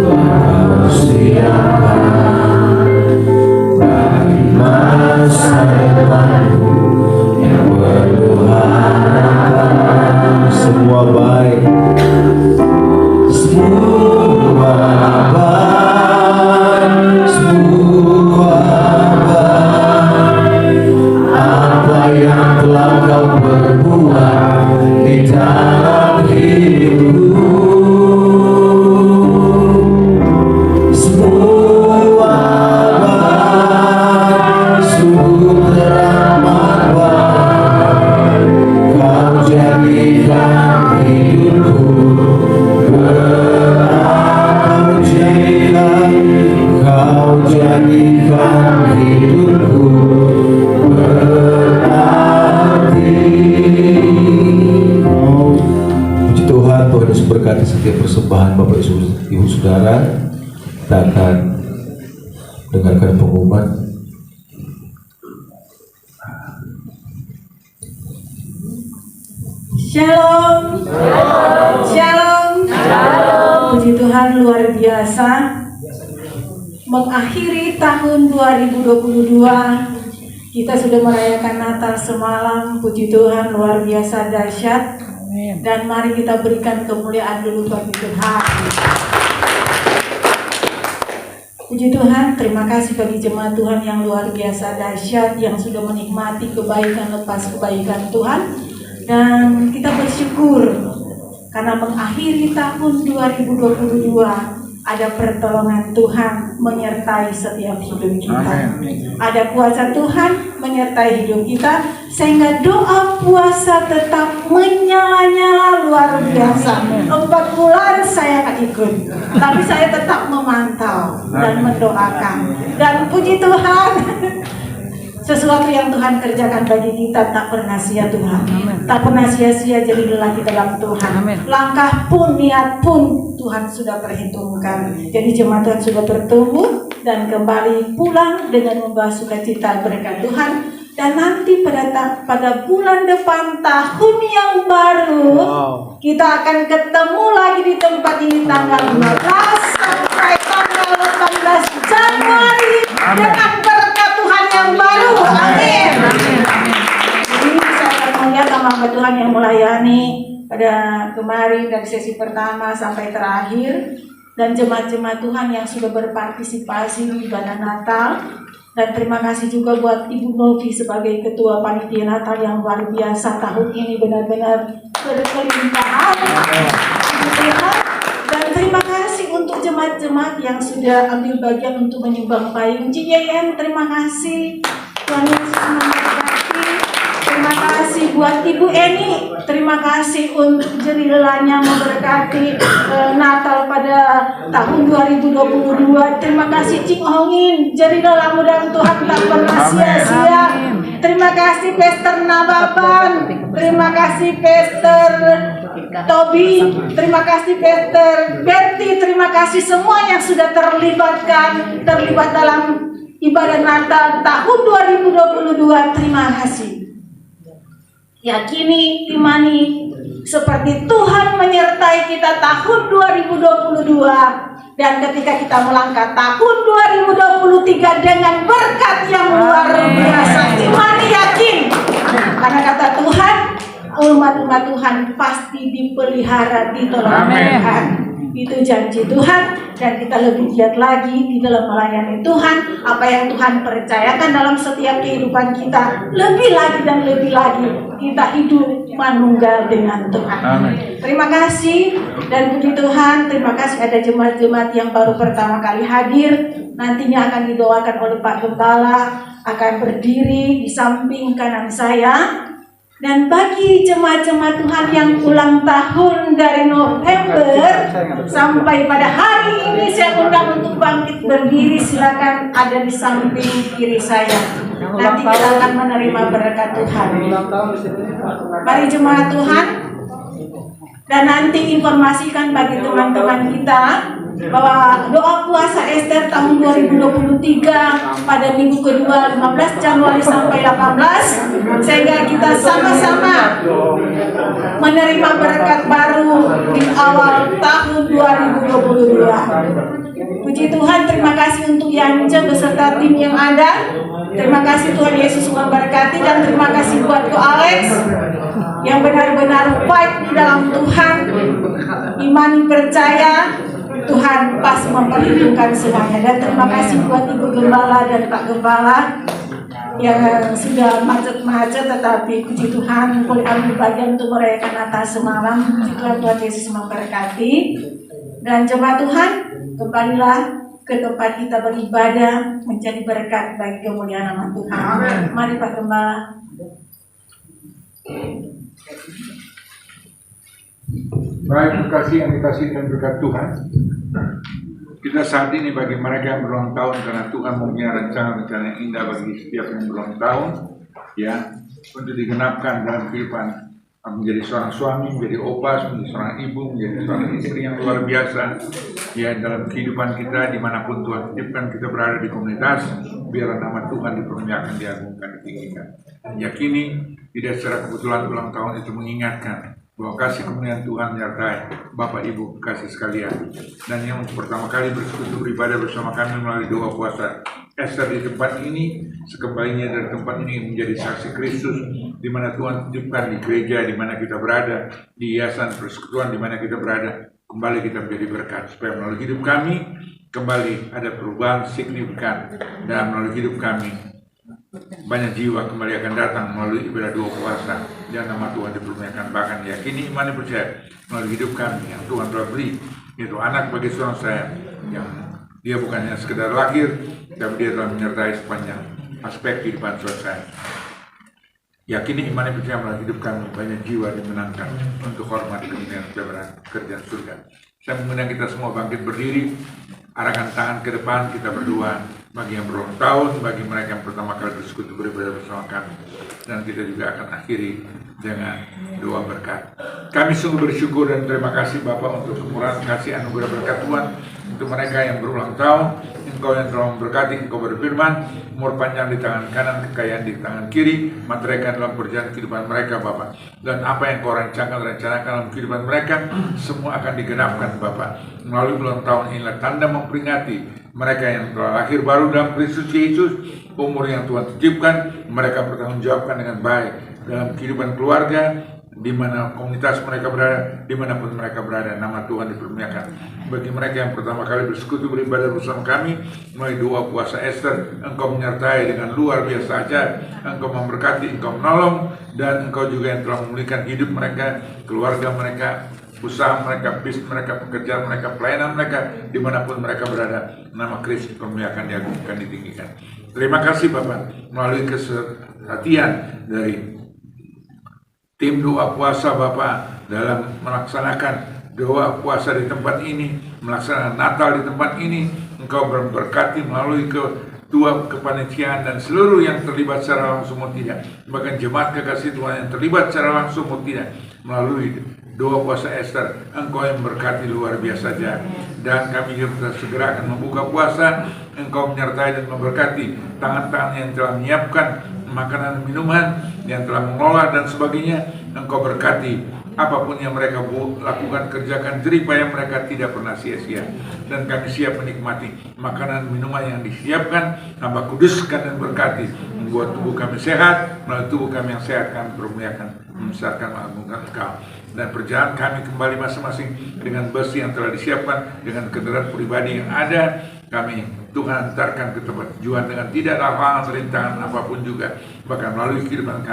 telah Kau siapkan bagi masa depanku yang penuh harapan. Semua baik, semua baik, semua baik. Apa yang telah Kau perbuat di dalam hidupku, semua baik, sungguh teramat baik. Kau jadikan hidupku Kau jadikan hidupku berarti. Puji Tuhan, Tuhan Yesus berkati setiap persembahan Bapak Ibu Saudara. Kita akan dengarkan pengumuman. Shalom. Shalom. Puji Tuhan, luar biasa. Mengakhiri tahun 2022, kita sudah merayakan Natal semalam. Puji Tuhan, luar biasa dahsyat. Dan mari kita berikan kemuliaan dulu bagi Tuhan. Puji Tuhan, terima kasih bagi jemaat Tuhan yang luar biasa dahsyat yang sudah menikmati kebaikan lepas kebaikan Tuhan. Dan kita bersyukur karena mengakhiri tahun 2022 ada pertolongan Tuhan menyertai setiap hidup kita. Ada kuasa Tuhan menyertai hidup kita sehingga doa puasa tetap menyala-nyala luar biasa. 4 bulan saya akan ikut, tapi saya tetap memantau dan mendoakan. Dan puji Tuhan, sesuatu yang Tuhan kerjakan bagi kita tak pernah sia Tuhan. Tak pernah sia-sia jadi lelaki dalam Tuhan. Langkah pun, niat pun Tuhan sudah perhitungkan. Jadi jemaat Tuhan sudah bertumbuh dan kembali pulang dengan membawa sukacita berkat Tuhan. Dan nanti pada bulan depan tahun yang baru, kita akan ketemu lagi di tempat ini tanggal 15 sampai tanggal 18 Januari dengan berkat Tuhan yang baru. Amin. Jadi saya akan melihat hamba Tuhan yang melayani pada kemarin dari sesi pertama sampai terakhir, dan jemaat-jemaat Tuhan yang sudah berpartisipasi di ibadah Natal. Dan terima kasih juga buat Ibu Novi sebagai Ketua Panitia Natal yang luar biasa tahun ini, benar-benar berkelimpahan. Dan terima kasih untuk jemaat-jemaat yang sudah ambil bagian untuk menyumbang payung. JYN, terima kasih. Tuhan Yesus memberkati. Terima kasih buat Ibu Eni. Terima kasih untuk jerilanya memberkati Natal pada tahun 2022. Terima kasih Cing Hongin. Jerilah mudah Tuhan tak pernah sia-sia. Terima kasih Pastor Nababan. Terima kasih Pastor Tobi. Terima kasih Pastor Betty. Terima kasih semua yang sudah terlibat dalam ibadah Natal tahun 2022. Terima kasih. Yakini, imani, seperti Tuhan menyertai kita tahun 2022. Dan ketika kita melangkah tahun 2023 dengan berkat yang luar biasa, imani, yakin. Karena kata Tuhan, umat-umat Tuhan pasti dipelihara, ditolong Tuhan. Itu janji Tuhan, dan kita lebih giat lagi di dalam melayani Tuhan. Apa yang Tuhan percayakan dalam setiap kehidupan kita, lebih lagi dan lebih lagi kita hidup manunggal dengan Tuhan. Terima kasih dan puji Tuhan. Terima kasih ada jemaat-jemaat yang baru pertama kali hadir. Nantinya akan didoakan oleh Pak Gembala, akan berdiri di samping kanan saya. Dan bagi jemaat-jemaat Tuhan yang ulang tahun dari November sampai pada hari ini, saya undang untuk bangkit berdiri. Silakan ada di samping kiri saya. Nanti kita akan menerima berkat Tuhan. Mari jemaat Tuhan. Dan nanti informasikan bagi teman-teman kita bahwa doa puasa Ester tahun 2023 pada minggu kedua 15 Januari sampai 18, sehingga kita sama-sama menerima berkat baru di awal tahun 2022. Puji Tuhan, terima kasih untuk Yanja beserta tim yang ada. Terima kasih Tuhan Yesus memberkati, dan terima kasih buat Ko Alex yang benar-benar fight di dalam Tuhan, imani, percaya Tuhan pas memperhitungkan semuanya. Dan terima kasih buat Ibu Gembala dan Pak Gembala yang sudah macet-macet, tetapi puji Tuhan boleh ambil bagian untuk merayakan Natal semalam. Puji Tuhan, Tuhan Yesus memberkati. Dan jemaat Tuhan, kembalilah ke tempat kita beribadah, menjadi berkat bagi kemuliaan nama Tuhan. Mari Pak Gembala. Baik, terima kasih yang dikasih dan berkat Tuhan. Kita saat ini bagi mereka yang berulang tahun, karena Tuhan mempunyai rencana-rencana yang indah bagi setiap yang berulang tahun, ya, untuk digenapkan dalam kehidupan, menjadi seorang suami, menjadi opas, menjadi seorang ibu, menjadi seorang istri yang luar biasa, ya, dalam kehidupan kita dimanapun Tuhan titipkan kita berada di komunitas. Biarlah nama Tuhan dipermuliakan, diagungkan, ditinggikan. Yakini tidak secara kebetulan ulang tahun itu mengingatkan bahwa kasih kemuliaan Tuhan menyertai Bapak Ibu kasih sekalian. Dan yang untuk pertama kali bersekutu beribadah bersama kami melalui doa puasa Ester di tempat ini, sekembalinya dari tempat ini menjadi saksi Kristus, di mana Tuhan titipkan di gereja di mana kita berada, di yayasan persekutuan di mana kita berada. Kembali kita menjadi berkat, supaya melalui hidup kami kembali ada perubahan signifikan dalam melalui hidup kami. Banyak jiwa kembali akan datang melalui ibadah dua puasa dan nama Tuhan dipermuliakan. Bahkan yakini iman dan percaya melalui hidup kami yang Tuhan telah beri, yaitu anak bagi seorang saya yang dia bukannya sekedar lahir, tapi dia telah menyertai sepanjang aspek kehidupan saudara saya. Yakini iman dan percaya melalui hidup kami banyak jiwa dimenangkan untuk hormat kemuliaan kerjaan surga. Saya mengundang kita semua bangkit berdiri, arahkan tangan ke depan, kita berdoa bagi yang berulang tahun, bagi mereka yang pertama kali bersekutu beribadah bersama kami. Dan kita juga akan akhiri dengan doa berkat. Kami sungguh bersyukur dan terima kasih Bapak untuk kemurahan kasih anugerah berkat Tuhan untuk mereka yang berulang tahun. Engkau yang telah memberkati, Engkau berfirman, umur panjang di tangan kanan, kekayaan di tangan kiri, meteraikan dalam perjalanan kehidupan mereka Bapak. Dan apa yang Kau rencanakan dalam kehidupan mereka, semua akan digenapkan Bapak. Melalui bulan tahun inilah tanda memperingati mereka yang telah lahir baru dalam Kristus Yesus, umur yang Tuhan titipkan, mereka bertanggungjawabkan dengan baik dalam kehidupan keluarga, di mana komunitas mereka berada, dimanapun mereka berada, nama Tuhan dipermuliakan. Bagi mereka yang pertama kali bersekutu beribadah bersama kami, melalui doa puasa Ester, Engkau menyertai dengan luar biasa aja, Engkau memberkati, Engkau menolong, dan Engkau juga yang telah memulihkan hidup mereka, keluarga mereka, usaha mereka, bisnis mereka, pekerjaan mereka, pelayanan mereka, dimanapun mereka berada, nama Kristus dipermuliakan, diagungkan, ditinggikan. Terima kasih Bapak, melalui kesehatian dari tim doa puasa Bapak dalam melaksanakan doa puasa di tempat ini, melaksanakan Natal di tempat ini, Engkau memberkati melalui ketua kepanitiaan dan seluruh yang terlibat secara langsung maupun tidak, bahkan jemaat kekasih Tuhan yang terlibat secara langsung maupun tidak melalui doa puasa Ester. Engkau yang memberkati luar biasa saja, dan kami juga segera akan membuka puasa. Engkau menyertai dan memberkati tangan-tangan yang telah menyiapkan makanan minuman, yang telah mengolah dan sebagainya. Engkau berkati apapun yang mereka lakukan, kerjakan, jeripaya mereka tidak pernah sia-sia. Dan kami siap menikmati makanan minuman yang disiapkan. Hamba kuduskan dan berkati, membuat tubuh kami sehat. Melalui tubuh kami yang sehat, kami bermuliakan, membesarkan, mengagungkan Engkau. Dan perjalanan kami kembali masing-masing dengan bus yang telah disiapkan, dengan kendaraan pribadi yang ada, kami Tuhan antarkan ke tempat tujuan dengan tidak ada halangan rintangan apapun juga. Bahkan melalui kehidupan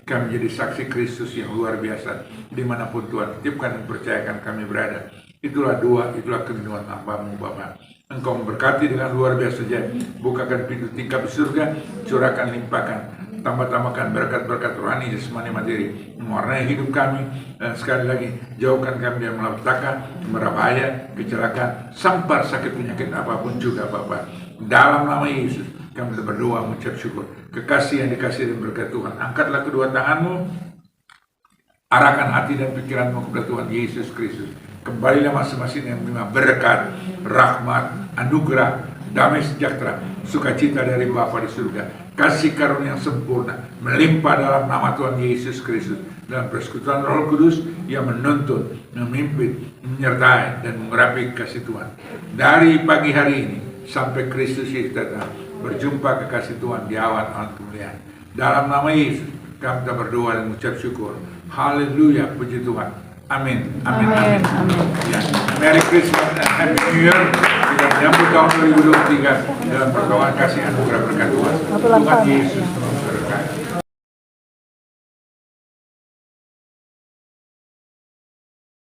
kami jadi saksi Kristus yang luar biasa dimanapun Tuhan titipkan dan percayakan kami berada. Itulah doa, itulah kerinduan hamba-Mu Bapa. Engkau memberkati dengan luar biasa saja, bukakan pintu tingkap di surga, curahkan, limpahkan, tambah-tambahkan berkat-berkat rohani, jasmani, materi, mewarnai hidup kami. Dan sekali lagi, jauhkan kami dari malapetaka, bahaya, kecelakaan, sampar, sakit, penyakit apapun juga Bapak. Dalam nama Yesus kami berdoa mengucap syukur. Kekasih yang dikasih dan berkat Tuhan, angkatlah kedua tanganmu, arahkan hati dan pikiranmu kepada Tuhan Yesus Kristus. Kembalilah masing-masing yang menerima berkat, rahmat, anugerah, damai sejahtera, sukacita dari Bapa di surga, kasih karunia yang sempurna melimpah dalam nama Tuhan Yesus Kristus, dalam persekutuan Roh Kudus yang menuntun, memimpin, menyertai dan mengurapi kasih Tuhan dari pagi hari ini sampai Kristus Yesus datang. Berjumpa kekasih Tuhan di awan-awan kemuliaan. Dalam nama Yesus kami berdoa dan mengucap syukur. Haleluya, puji Tuhan. Amin. Amin. Amin. Ya. Merry Christmas and Happy New Year. Kita menyambut tahun 2023 dalam pertolongan kasih anugerah berkat Tuhan. Tuhan Yesus memberkati.